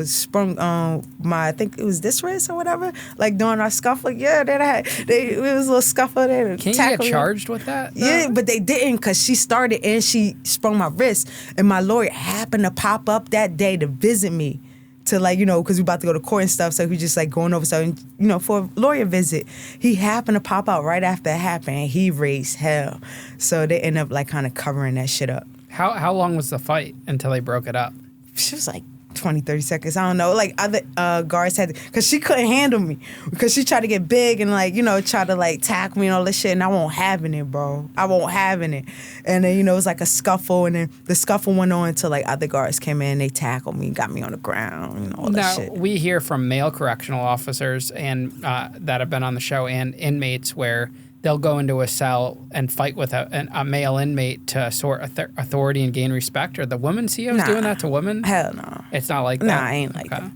sprung I think it was this wrist or whatever, like during our scuffle. Yeah, it was a little scuffle there. Can't you get charged with that? though? Yeah, but they didn't, because she started and she sprung my wrist, and my lawyer happened to pop up that day to visit me. To, like, because we about to go to court and stuff, so he just, like, going over stuff, and, for a lawyer visit. He happened to pop out right after it happened, and he raised hell. So they end up, like, kind of covering that shit up. How long was the fight until they broke it up? She was, like, 20, 30 seconds. I don't know. Like other guards had to, because she couldn't handle me. Because she tried to get big and like, try to like tackle me and all this shit. And I won't having it, bro. I won't having it. And then, it was like a scuffle. And then the scuffle went on until like other guards came in. They tackled me, got me on the ground, all that shit. Now, we hear from male correctional officers and that have been on the show and inmates where they'll go into a cell and fight with a male inmate to assert authority and gain respect. Are the women COs doing that to women? Hell no. It's not like that? Nah, I ain't like that.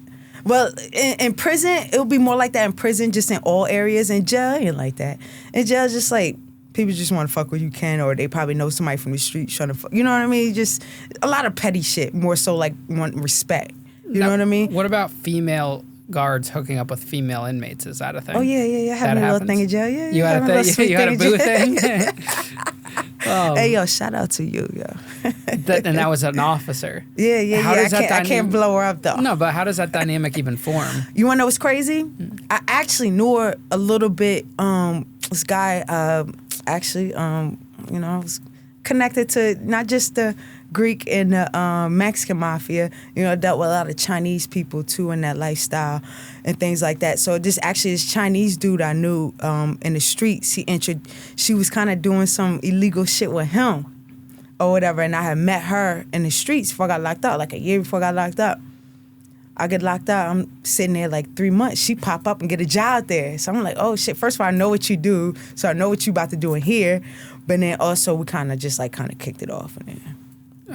Well, in prison, it'll be more like that in prison, just in all areas. In jail, it ain't like that. In jail, just like, people just want to fuck where you can, or they probably know somebody from the street trying to fuck. You know what I mean? Just a lot of petty shit, more so like want respect. You know what I mean? What about female guards hooking up with female inmates? Is that a thing? Oh, yeah. I had a little thing in jail. Yeah, you had a thing? You had a boo thing? Oh. Hey, yo, shout out to you, yo. And that was an officer. Yeah. I can't blow her up, though. No, but how does that dynamic even form? You want to know what's crazy? I actually knew her a little bit. This guy, I was connected to not just the Greek and the Mexican Mafia, dealt with a lot of Chinese people too in that lifestyle and things like that. So this Chinese dude I knew in the streets, she was kind of doing some illegal shit with him or whatever, and I had met her in the streets before I got locked up, like a year before I got locked up. I get locked up, I'm sitting there like 3 months. She pop up and get a job there. So I'm like, oh shit, first of all, I know what you do, so I know what you about to do in here. But then also we kind of kicked it off. And then,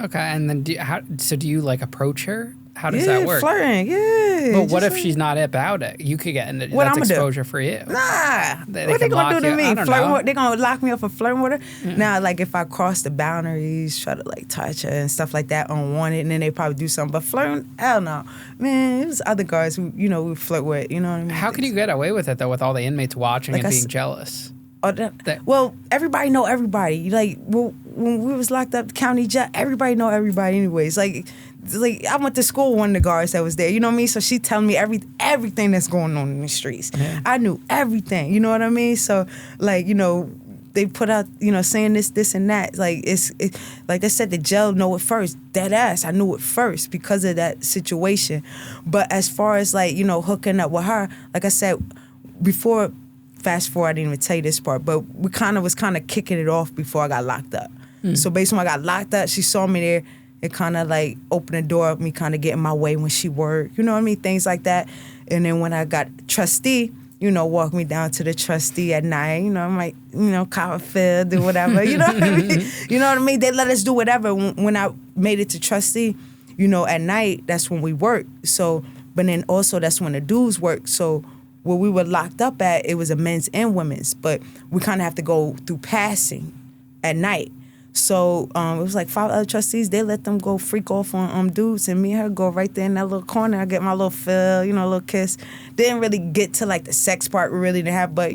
okay, and then do you like approach her? How does that work? Flirting, yeah. But what if she's not about it? You could get into that's exposure for you. Nah. What they gonna do to me? They gonna lock me up for flirting with her? Mm-hmm. Now, like if I cross the boundaries, try to like touch her and stuff like that unwanted, and then they probably do something. But flirting, hell no. Man, it was other guys who, we flirt with, you know what I mean? How can you get away with it though with all the inmates watching and being jealous? Well, everybody know everybody. Like, when we was locked up county jail, everybody know everybody anyways. Like I went to school with one of the guards that was there, you know what I mean? So she telling me everything that's going on in the streets. Yeah. I knew everything, you know what I mean? So, like, they put out, saying this and that. Like, like they said, the jail know it first. Dead ass, I knew it first because of that situation. But as far as, like, hooking up with her, like I said, before... Fast forward, I didn't even tell you this part, but we was kicking it off before I got locked up. Mm. So basically when I got locked up, she saw me there. It kind of like opened the door of me kind of getting my way when she worked. You know what I mean? Things like that. And then when I got trustee, walk me down to the trustee at night. I'm like, Copperfield, do whatever. You know what I mean? You know what I mean? They let us do whatever. When I made it to trustee, at night, that's when we worked. So, but then also that's when the dudes work. So where we were locked up at, it was a men's and women's, but we kind of have to go through passing at night. So it was like 5 other trustees. They let them go freak off on dudes, and me and her go right there in that little corner. I get my little feel, a little kiss. Didn't really get to like the sex part we really didn't have, but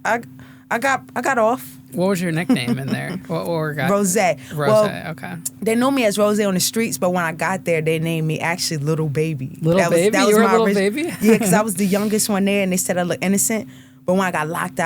I got off. What was your nickname in there? Rozay. Well, okay. They knew me as Rozay on the streets, but when I got there, they named me actually Little Baby. Little Baby? You were a little baby? Yeah, because I was the youngest one there, and they said I looked innocent. But when I got locked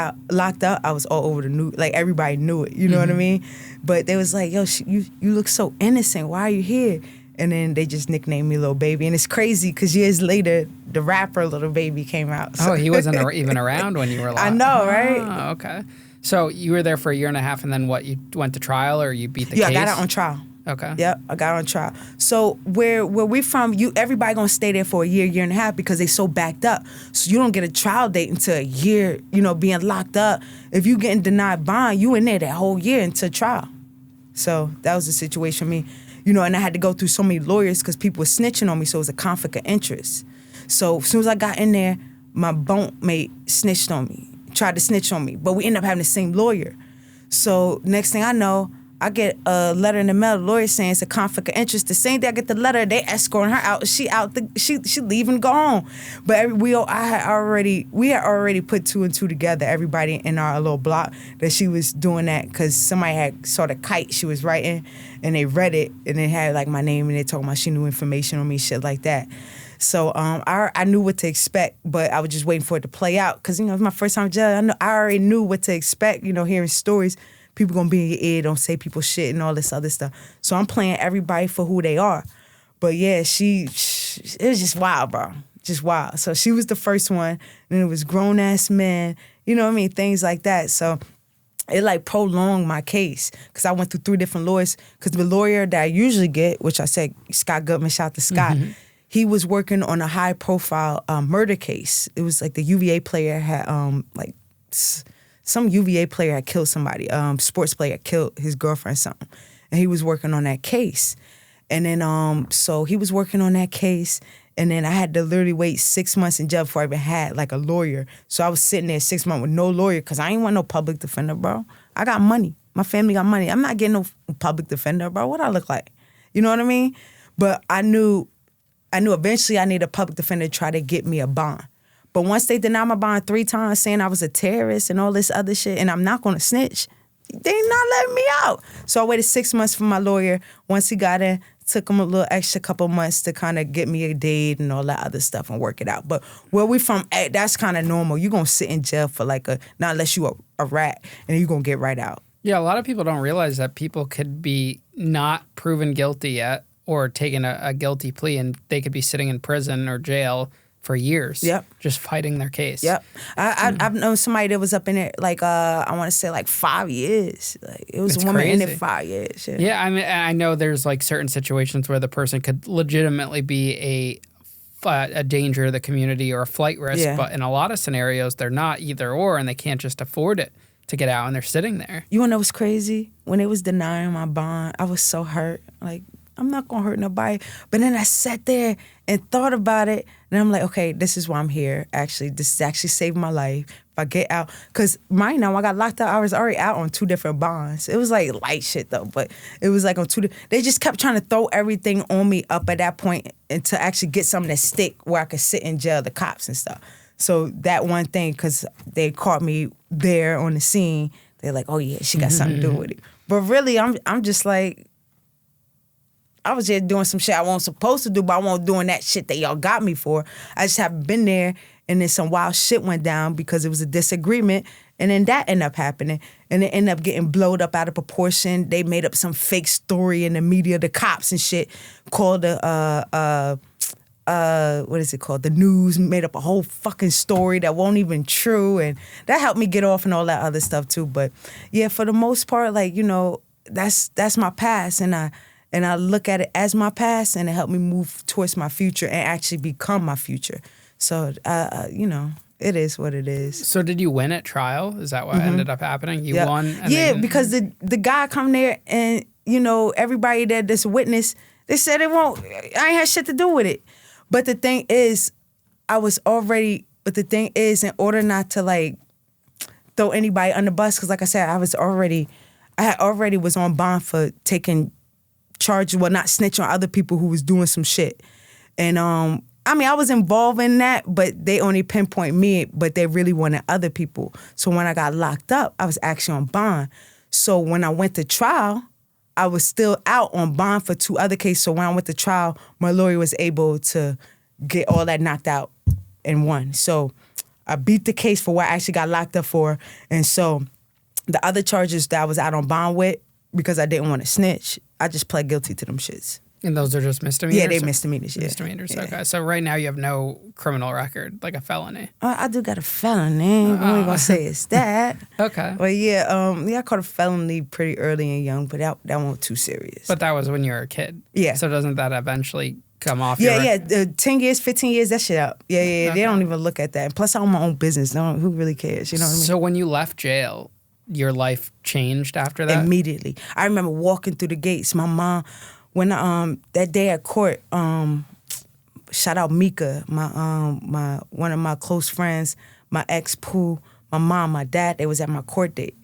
up, I was all over the news. Like, everybody knew it. You know what I mean? But they was like, yo, you look so innocent. Why are you here? And then they just nicknamed me Little Baby. And it's crazy because years later, the rapper Little Baby came out. So. Oh, he wasn't even around when you were locked. I know, right? Oh, okay. So you were there for a year and a half, and then what? You went to trial, or you beat the case? Yeah, I got out on trial. Okay. Yep, I got on trial. So where we from, everybody gonna stay there for a year and a half because they so backed up. So you don't get a trial date until a year, being locked up. If you getting denied bond, you in there that whole year until trial. So that was the situation for me. And I had to go through so many lawyers because people were snitching on me, so it was a conflict of interest. So as soon as I got in there, my bunkmate snitched on me. Tried to snitch on me, but we ended up having the same lawyer. So next thing I know, I get a letter in the mail, the lawyer saying it's a conflict of interest. The same day I get the letter, they escorting her out. She leaving, go home. But we had already put 2 and 2 together, everybody in our little block, that she was doing that because somebody had saw the kite she was writing, and they read it, and it had like my name, and they talking about she knew information on me, shit like that. So I knew what to expect, but I was just waiting for it to play out because, it was my first time in jail. I already knew what to expect, hearing stories. People going to be in your ear, don't say people shit and all this other stuff. So I'm playing everybody for who they are. But yeah, it was just wild, bro. Just wild. So she was the first one, and it was grown-ass men, you know what I mean? Things like that. So it like prolonged my case because I went through 3 different lawyers. Because the lawyer that I usually get, which I said Scott Goodman, shout out to Scott, he was working on a high-profile murder case. It was like the UVA player had some UVA player had killed somebody. Sports player had killed his girlfriend or something, and he was working on that case. And then so he was working on that case. And then I had to literally wait 6 months in jail before I even had like a lawyer. So I was sitting there 6 months with no lawyer because I ain't want no public defender, bro. I got money. My family got money. I'm not getting no public defender, bro. What I look like? You know what I mean? But I knew eventually I needed a public defender to try to get me a bond. But once they denied my bond 3 times saying I was a terrorist and all this other shit and I'm not going to snitch, they not letting me out. So I waited 6 months for my lawyer. Once he got in, took him a little extra couple months to kind of get me a date and all that other stuff and work it out. But where we from, that's kind of normal. You're going to sit in jail for like not unless you a rat, and you're going to get right out. Yeah, a lot of people don't realize that people could be not proven guilty yet or taking a guilty plea, and they could be sitting in prison or jail for years. Yep. Just fighting their case. Yep. I've known somebody that was up in there, like, I want to say like 5 years. Like, it was a woman in there 5 years. Yeah, I mean, I know there's like certain situations where the person could legitimately be a danger to the community or a flight risk, but in a lot of scenarios, they're not either or, and they can't just afford it to get out, and they're sitting there. You want to know what's crazy? When they was denying my bond, I was so hurt. Like, I'm not going to hurt nobody. But then I sat there and thought about it, and I'm like, okay, this is why I'm here, actually. This is actually saved my life. If I get out, because right now, I got locked up. I was already out on 2 different bonds. It was like light shit, though, but it was like on 2. They just kept trying to throw everything on me up at that point and to actually get something that stick where I could sit in jail, the cops and stuff. So that one thing, because they caught me there on the scene, they're like, oh, yeah, she got something to do with it. But really, I'm just like, I was just doing some shit I wasn't supposed to do, but I wasn't doing that shit that y'all got me for. I just haven't been there, and then some wild shit went down because it was a disagreement, and then that ended up happening, and it ended up getting blowed up out of proportion. They made up some fake story in the media, the cops and shit, called what is it called? The news made up a whole fucking story that wasn't even true, and that helped me get off and all that other stuff too. But yeah, for the most part, like, you know, that's my past, and I look at it as my past, and it helped me move towards my future and actually become my future. So, you know, it is what it is. So did you win at trial? Is that what ended up happening? You won? And because the guy come there and, you know, everybody that's witness, they said it won't, I ain't had shit to do with it. But the thing is, in order not to, like, throw anybody on the bus, because like I said, I had already was on bond for taking charges, well, not snitching on other people who was doing some shit. And I mean, I was involved in that, but they only pinpoint me, but they really wanted other people. So when I got locked up, I was actually on bond. So when I went to trial, I was still out on bond for 2 other cases. So when I went to trial, my lawyer was able to get all that knocked out in one. So I beat the case for what I actually got locked up for. And so the other charges that I was out on bond with, because I didn't want to snitch, I just pled guilty to them shits. And those are just misdemeanors? Yeah, they misdemeanors, yeah. Misdemeanors, okay. So right now you have no criminal record, like a felony? I do got a felony. I ain't gonna say it's that. Okay. But yeah, I caught a felony pretty early and young, but that wasn't too serious. But that was when you were a kid? Yeah. So doesn't that eventually come off? Yeah, 10 years, 15 years, that shit up. Yeah. Okay. They don't even look at that. And plus, I own my own business. Who really cares? You know what I mean? So when you left jail, your life changed after that? Immediately. I remember walking through the gates. My mom, when that day at court, shout out Mika, my one of my close friends, my ex Pooh, my mom, my dad, they was at my court date.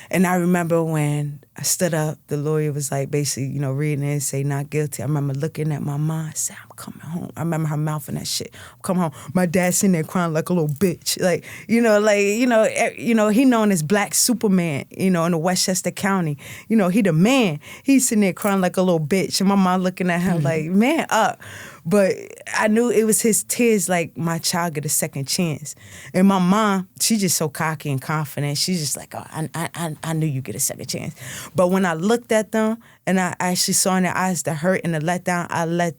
And I remember when I stood up, the lawyer was like basically, you know, reading it and say not guilty. I remember looking at my mom and saying, I'm coming home. I remember her mouth and that shit. I'm coming home. My dad sitting there crying like a little bitch. He known as Black Superman, you know, in the Westchester County. You know, he the man. He's sitting there crying like a little bitch. And my mom looking at him like, man up. But I knew it was his tears like my child get a second chance. And my mom, she just so cocky and confident. She's just like, oh, I knew you get a second chance. But when I looked at them and I actually saw in their eyes the hurt and the letdown, I let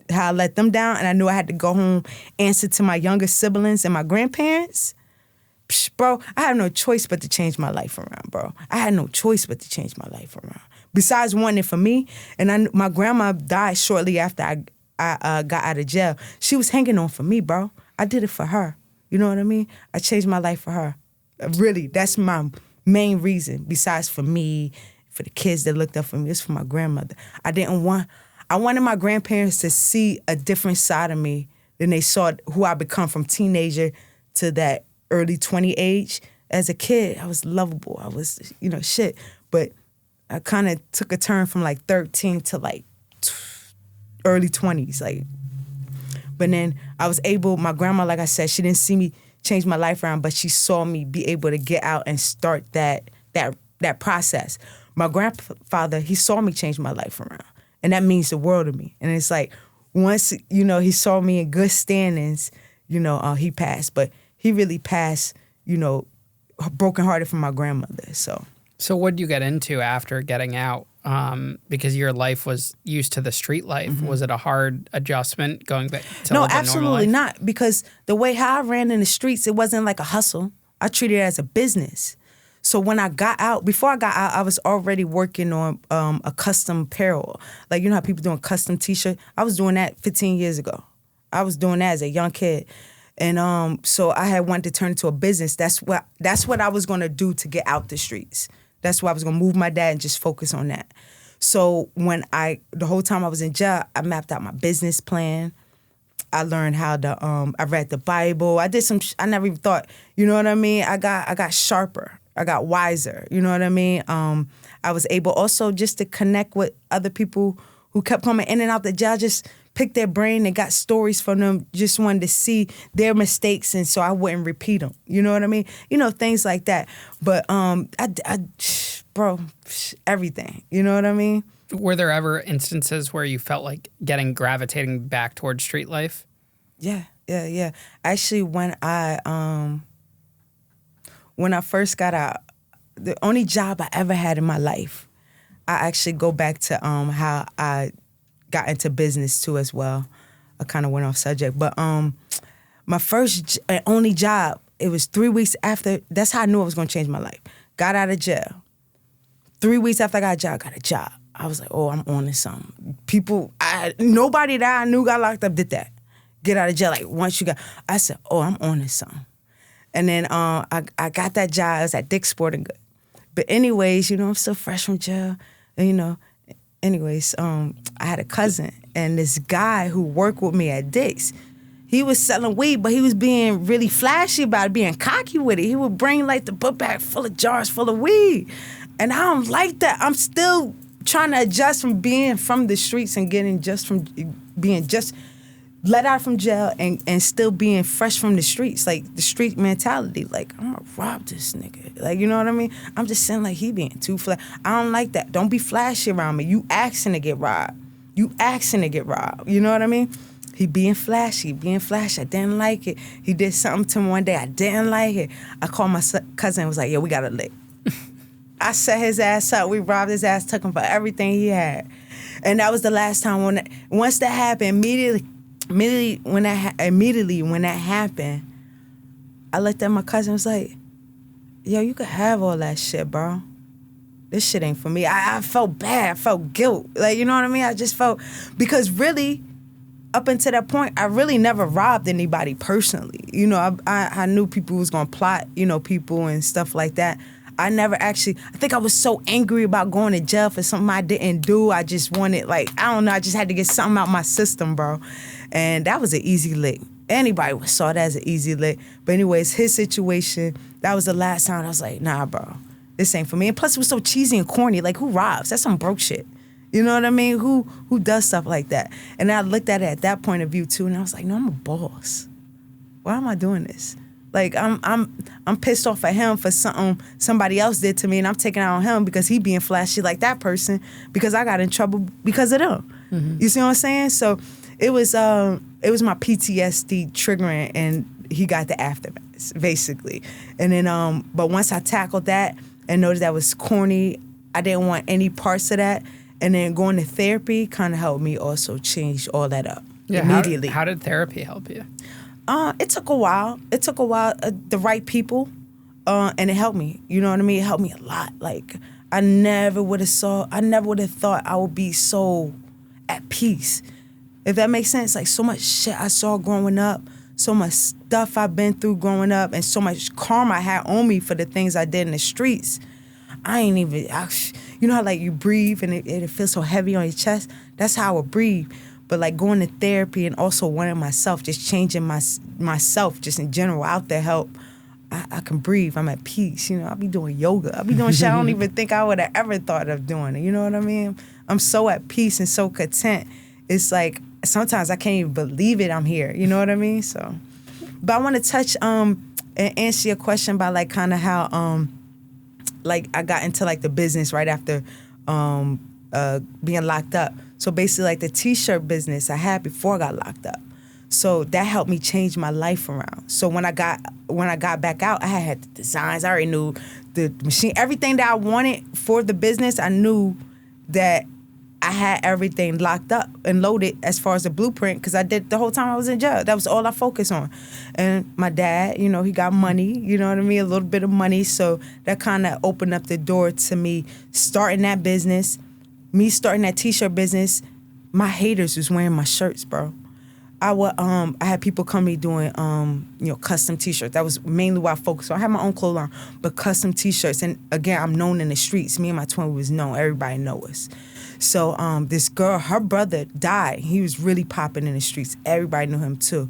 how I let them down, and I knew I had to go home, answer to my younger siblings and my grandparents. Psh, bro, I had no choice but to change my life around, bro. I had no choice but to change my life around. Besides wanting it for me, and my grandma died shortly after I got out of jail. She was hanging on for me, bro. I did it for her. You know what I mean? I changed my life for her. Really, that's my main reason. Besides for me, for the kids that looked up for me, it's for my grandmother. I wanted my grandparents to see a different side of me than they saw who I become from teenager to that early 20 age. As a kid, I was lovable. I was, shit. But I kind of took a turn from like 13 to like early 20s. But then I was able, my grandma, like I said, she didn't see me change my life around, but she saw me be able to get out and start that process. My grandfather, he saw me change my life around. And that means the world to me. And it's like, once, he saw me in good standings, he passed. But he really passed, brokenhearted from my grandmother, So what did you get into after getting out? Because your life was used to the street life. Mm-hmm. Was it a hard adjustment going back to No, live a normal absolutely life? not. Because the way how I ran in the streets, it wasn't like a hustle. I treated it as a business. So when I got out, before I got out, I was already working on a custom apparel. Like, you know how people doing custom T-shirt? I was doing that 15 years ago. I was doing that as a young kid. And so I had wanted to turn it into a business. That's what I was going to do to get out the streets. That's why I was going to move my dad and just focus on that. So the whole time I was in jail, I mapped out my business plan. I learned how to, I read the Bible. I did I never even thought, you know what I mean? I got sharper. I got wiser. You know what I mean? I was able also just to connect with other people who kept coming in and out the jail, just pick their brain. They got stories from them, just wanted to see their mistakes, and so I wouldn't repeat them. You know what I mean? Things like that. But bro, everything. You know what I mean? Were there ever instances where you felt like gravitating back towards street life? Yeah. Actually, when I first got out, the only job I ever had in my life, I actually go back to how I got into business too as well. I kind of went off subject, but my first and only job, it was 3 weeks after. That's how I knew I was going to change my life. Got out of jail. 3 weeks after I got a job. I was like, oh, I'm on to something. Nobody that I knew got locked up did that. Get out of jail. Like, once you I said, oh, I'm on to something. And then I got that job. I was at Dick's Sporting Goods. But anyways, I'm still fresh from jail. And, anyways, I had a cousin. And this guy who worked with me at Dick's, he was selling weed, but he was being really flashy about it, being cocky with it. He would bring, like, the book bag full of jars full of weed. And I don't like that. I'm still trying to adjust from being from the streets and getting being let out from jail and still being fresh from the streets, like the street mentality. Like, I'm gonna rob this nigga. Like, you know what I mean? I'm just saying, like, he being too flashy. I don't like that. Don't be flashy around me. You asking to get robbed. You know what I mean? He being flashy. I didn't like it. He did something to me one day. I didn't like it. I called my cousin and was like, yo, we got to lick. I set his ass up. We robbed his ass, took him for everything he had. And that was the last time once that happened, immediately when that happened, I looked at my cousin and was like, yo, you could have all that shit, bro. This shit ain't for me. I felt bad. I felt guilt. Like, you know what I mean? I just felt, because really, up until that point, I really never robbed anybody personally. I knew people was gonna plot, people and stuff like that. I think I was so angry about going to jail for something I didn't do. I just wanted, I don't know, I just had to get something out my system, bro. And that was an easy lick. Anybody saw that as an easy lick. But anyways, his situation, that was the last time I was like, nah, bro, this ain't for me. And plus it was so cheesy and corny. Like, who robs? That's some broke shit. You know what I mean? Who does stuff like that? And I looked at it at that point of view too, and I was like, no, I'm a boss. Why am I doing this? Like, I'm pissed off at him for something somebody else did to me, and I'm taking out on him because he being flashy like that person because I got in trouble because of them. Mm-hmm. You see what I'm saying? So it was my PTSD triggering, and he got the aftermath, basically. And then, but once I tackled that and noticed that was corny, I didn't want any parts of that. And then going to therapy kind of helped me also change all that up. immediately. How did therapy help you? It took a while. The right people, and it helped me. You know what I mean? It helped me a lot. Like, I never would have thought I would be so at peace. If that makes sense. Like, so much shit I saw growing up, so much stuff I've been through growing up, and so much karma I had on me for the things I did in the streets. You know how, like, you breathe and it feels so heavy on your chest? That's how I would breathe. But, like, going to therapy and also wanting myself, just changing myself just in general out there help. I can breathe. I'm at peace. You know, I'll be doing yoga. I'll be doing shit I don't even think I would have ever thought of doing it. You know what I mean? I'm so at peace and so content. It's like sometimes I can't even believe it I'm here. You know what I mean? So, but I want to touch and answer your question about, like, kind of how like, I got into, like, the business right after being locked up. So basically, like, the T-shirt business I had before I got locked up. So that helped me change my life around. So when I got back out, I had the designs. I already knew the machine, everything that I wanted for the business. I knew that I had everything locked up and loaded as far as the blueprint, because I did the whole time I was in jail. That was all I focused on. And my dad, you know, he got money, you know what I mean, a little bit of money. So that kind of opened up the door to me starting that business. Me starting that T-shirt business, my haters was wearing my shirts, bro. I had people come to me doing, custom T-shirts. That was mainly what I focused on. I had my own clothes on, but custom T-shirts. And again, I'm known in the streets. Me and my twin was known. Everybody know us. So this girl, her brother died. He was really popping in the streets. Everybody knew him too.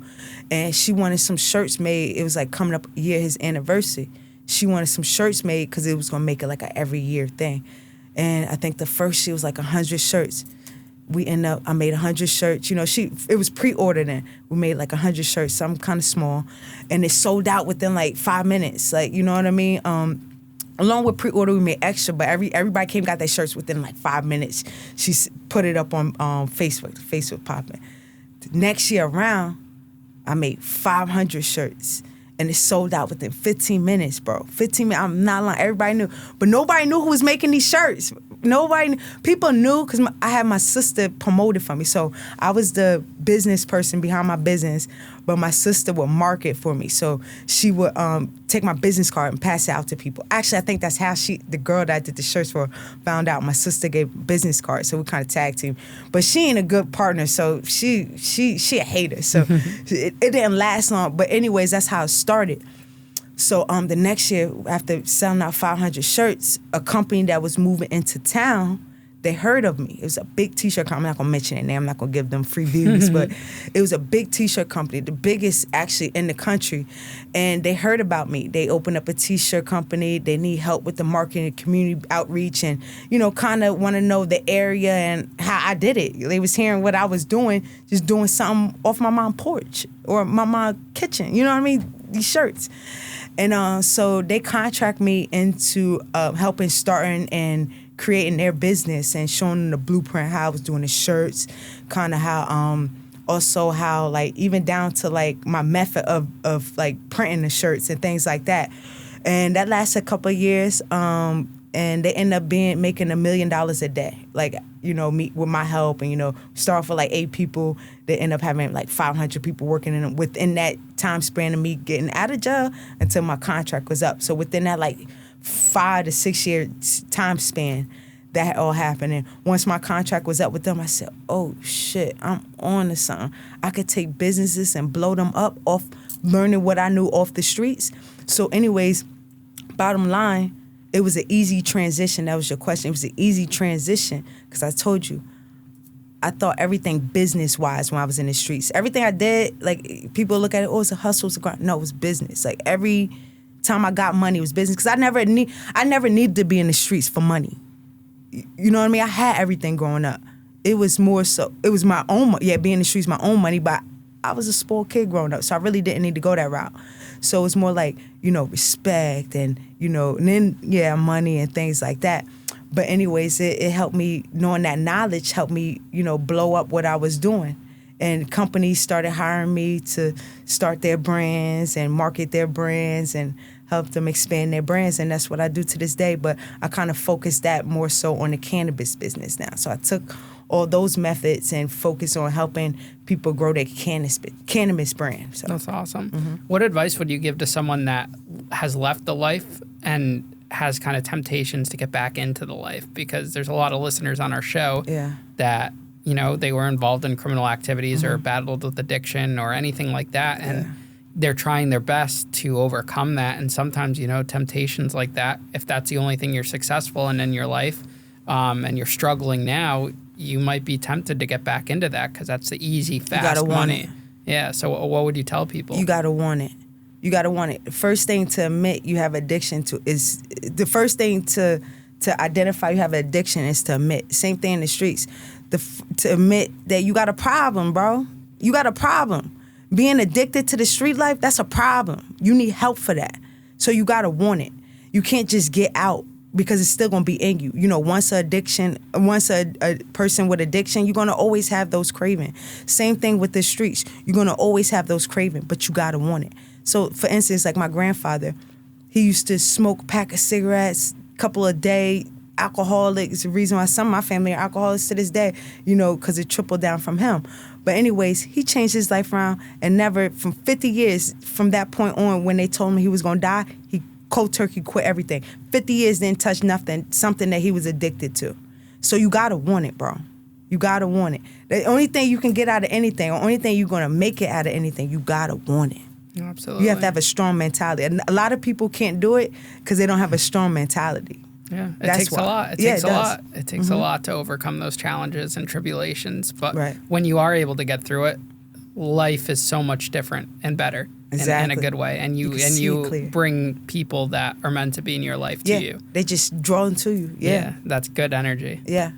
And she wanted some shirts made. It was like coming up a year, his anniversary. She wanted some shirts made because it was going to make it like a every year thing. And I think the first year was like 100 shirts. I made 100 shirts. You know, it was pre-ordered and we made like 100 shirts, something kind of small. And it sold out within like 5 minutes. Like, you know what I mean? Along with pre-order, we made extra, but everybody came got their shirts within like 5 minutes. She put it up on Facebook popping. Next year around, I made 500 shirts. And it sold out within 15 minutes, bro. 15 minutes, I'm not lying. Everybody knew. But nobody knew who was making these shirts. People knew because I had my sister promote it for me. So I was the business person behind my business, but my sister would market for me. So she would take my business card and pass it out to people. Actually, I think that's how the girl that I did the shirts for, found out. My sister gave business cards, so we kind of tag team. But she ain't a good partner, so she a hater. So it didn't last long. But anyways, that's how it started. So the next year, after selling out 500 shirts, a company that was moving into town, they heard of me. It was a big T-shirt company. I'm not going to mention their name. I'm not going to give them free views, but it was a big T-shirt company, the biggest actually in the country. And they heard about me. They opened up a T-shirt company. They need help with the marketing and community outreach and, you know, kind of want to know the area and how I did it. They was hearing what I was doing, just doing something off my mom's porch or my mom's kitchen. You know what I mean? These shirts. And so they contract me into helping starting and creating their business and showing them the blueprint, how I was doing the shirts, kind of how, also how, like, even down to, like, my method of like, printing the shirts and things like that. And that lasted a couple of years, and they end up making $1 million a day. Like, you know, me with my help and, you know, start off with like 8 people. They end up having like 500 people working within that time span of me getting out of jail until my contract was up. So within that like 5 to 6 year time span, that all happened. And once my contract was up with them, I said, oh shit, I'm on to something. I could take businesses and blow them up off learning what I knew off the streets. So anyways, bottom line, it was an easy transition. That was your question. It was an easy transition because I told you, I thought everything business-wise when I was in the streets. Everything I did, like, people look at it, oh, it's a hustle, it's a grind. No, it was business. Like, every time I got money, it was business. Because I never needed to be in the streets for money. You know what I mean? I had everything growing up. It was more so, it was my own, being in the streets, my own money, but I was a spoiled kid growing up, so I really didn't need to go that route. So it's more like, you know, respect and, you know, and then, money and things like that. But anyways, it helped me, knowing that knowledge helped me, you know, blow up what I was doing. And companies started hiring me to start their brands and market their brands and help them expand their brands. And that's what I do to this day. But I kind of focused that more so on the cannabis business now. So I took all those methods and focus on helping people grow their cannabis brand. So. That's awesome. What advice would you give to someone that has left the life and has kind of temptations to get back into the life? Because there's a lot of listeners on our show that, you know, they were involved in criminal activities or battled with addiction or anything like that. And they're trying their best to overcome that. And sometimes, you know, temptations like that, if that's the only thing you're successful in your life and you're struggling now, you might be tempted to get back into that because that's the easy, fast money. Yeah. So what would you tell people? You got to want it. You got to want it. The first thing to admit you have addiction to is the first thing to identify you have an addiction is to admit. Same thing in the streets. To admit that you got a problem, bro. You got a problem. Being addicted to the street life, that's a problem. You need help for that. So you got to want it. You can't just get out because it's still going to be in you. You know, once a person with addiction, you're going to always have those cravings. Same thing with the streets. You're going to always have those cravings, but you got to want it. So, for instance, like my grandfather, he used to smoke a pack of cigarettes, couple a day, alcoholic. It's the reason why some of my family are alcoholics to this day, you know, because it trickled down from him. But anyways, he changed his life around and never, from 50 years from that point on, when they told him he was going to die, he cold turkey quit everything. 50 years didn't touch nothing, something that he was addicted to. So you got to want it, bro. You got to want it. The only thing you can get out of anything, or only thing you're going to make it out of anything, you got to want it. Absolutely. You have to have a strong mentality. And a lot of people can't do it because they don't have a strong mentality. Yeah, it takes a lot. It takes a lot. It takes a lot to overcome those challenges and tribulations. But when you are able to get through it, life is so much different and better in a good way. And you bring people that are meant to be in your life to you. They just draw into you. Yeah, that's good energy. Yeah.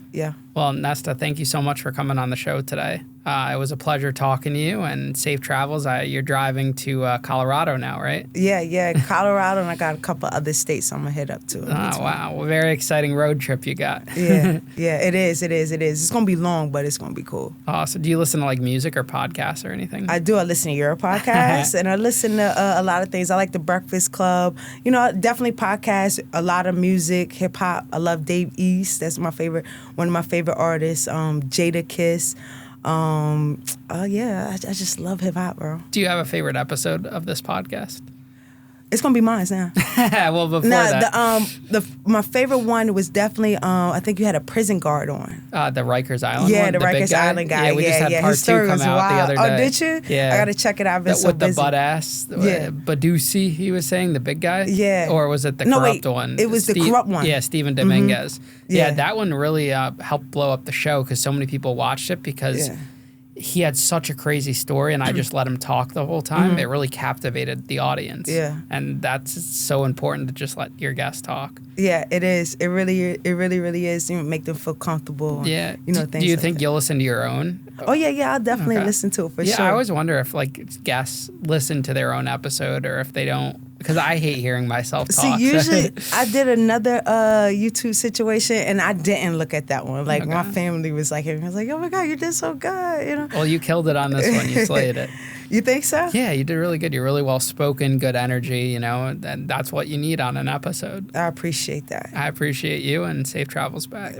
Well, Nesta, thank you so much for coming on the show today. It was a pleasure talking to you, and safe travels. You're driving to Colorado now, right? Yeah, Colorado, and I got a couple other states I'm going to head up to. Oh, wow. Well, very exciting road trip you got. Yeah, it is. It's going to be long, but it's going to be cool. Awesome. Do you listen to, like, music or podcasts or anything? I do. I listen to your podcast, and I listen to a lot of things. I like The Breakfast Club. You know, definitely podcasts, a lot of music, hip-hop. I love Dave East. That's my favorite, one of my favorite artists. Jada Kiss. I just love hip hop, bro. Do you have a favorite episode of this podcast? It's gonna be mine now. Well, before that, my favorite one was definitely I think you had a prison guard on. The Rikers Island. Yeah, one? The Rikers Island guy. Yeah, we just had part 2 come out the other day. Oh, did you? Yeah, I gotta check it out. I've been so busy. With the butt ass. Yeah, Badusi. He was saying the big guy. Yeah. Or was it the corrupt one? It was the corrupt one. Yeah, Stephen Dominguez. Yeah, that one really helped blow up the show because so many people watched it because. Yeah. He had such a crazy story, and I just let him talk the whole time. It really captivated the audience. Yeah. And that's so important to just let your guests talk. Yeah, it is. It really is. You make them feel comfortable. Yeah. You know, things. Do you think you'll listen to your own? Oh, yeah. I'll definitely listen to it for sure. Yeah, I always wonder if, like, guests listen to their own episode or if they don't. Because I hate hearing myself talk. See, usually I did another YouTube situation, and I didn't look at that one. Like, my family was like, I was like, oh, my God, you did so good, you know? Well, you killed it on this one. You slayed it. You think so? Yeah, you did really good. You're really well-spoken, good energy, you know, and that's what you need on an episode. I appreciate that. I appreciate you, and safe travels back.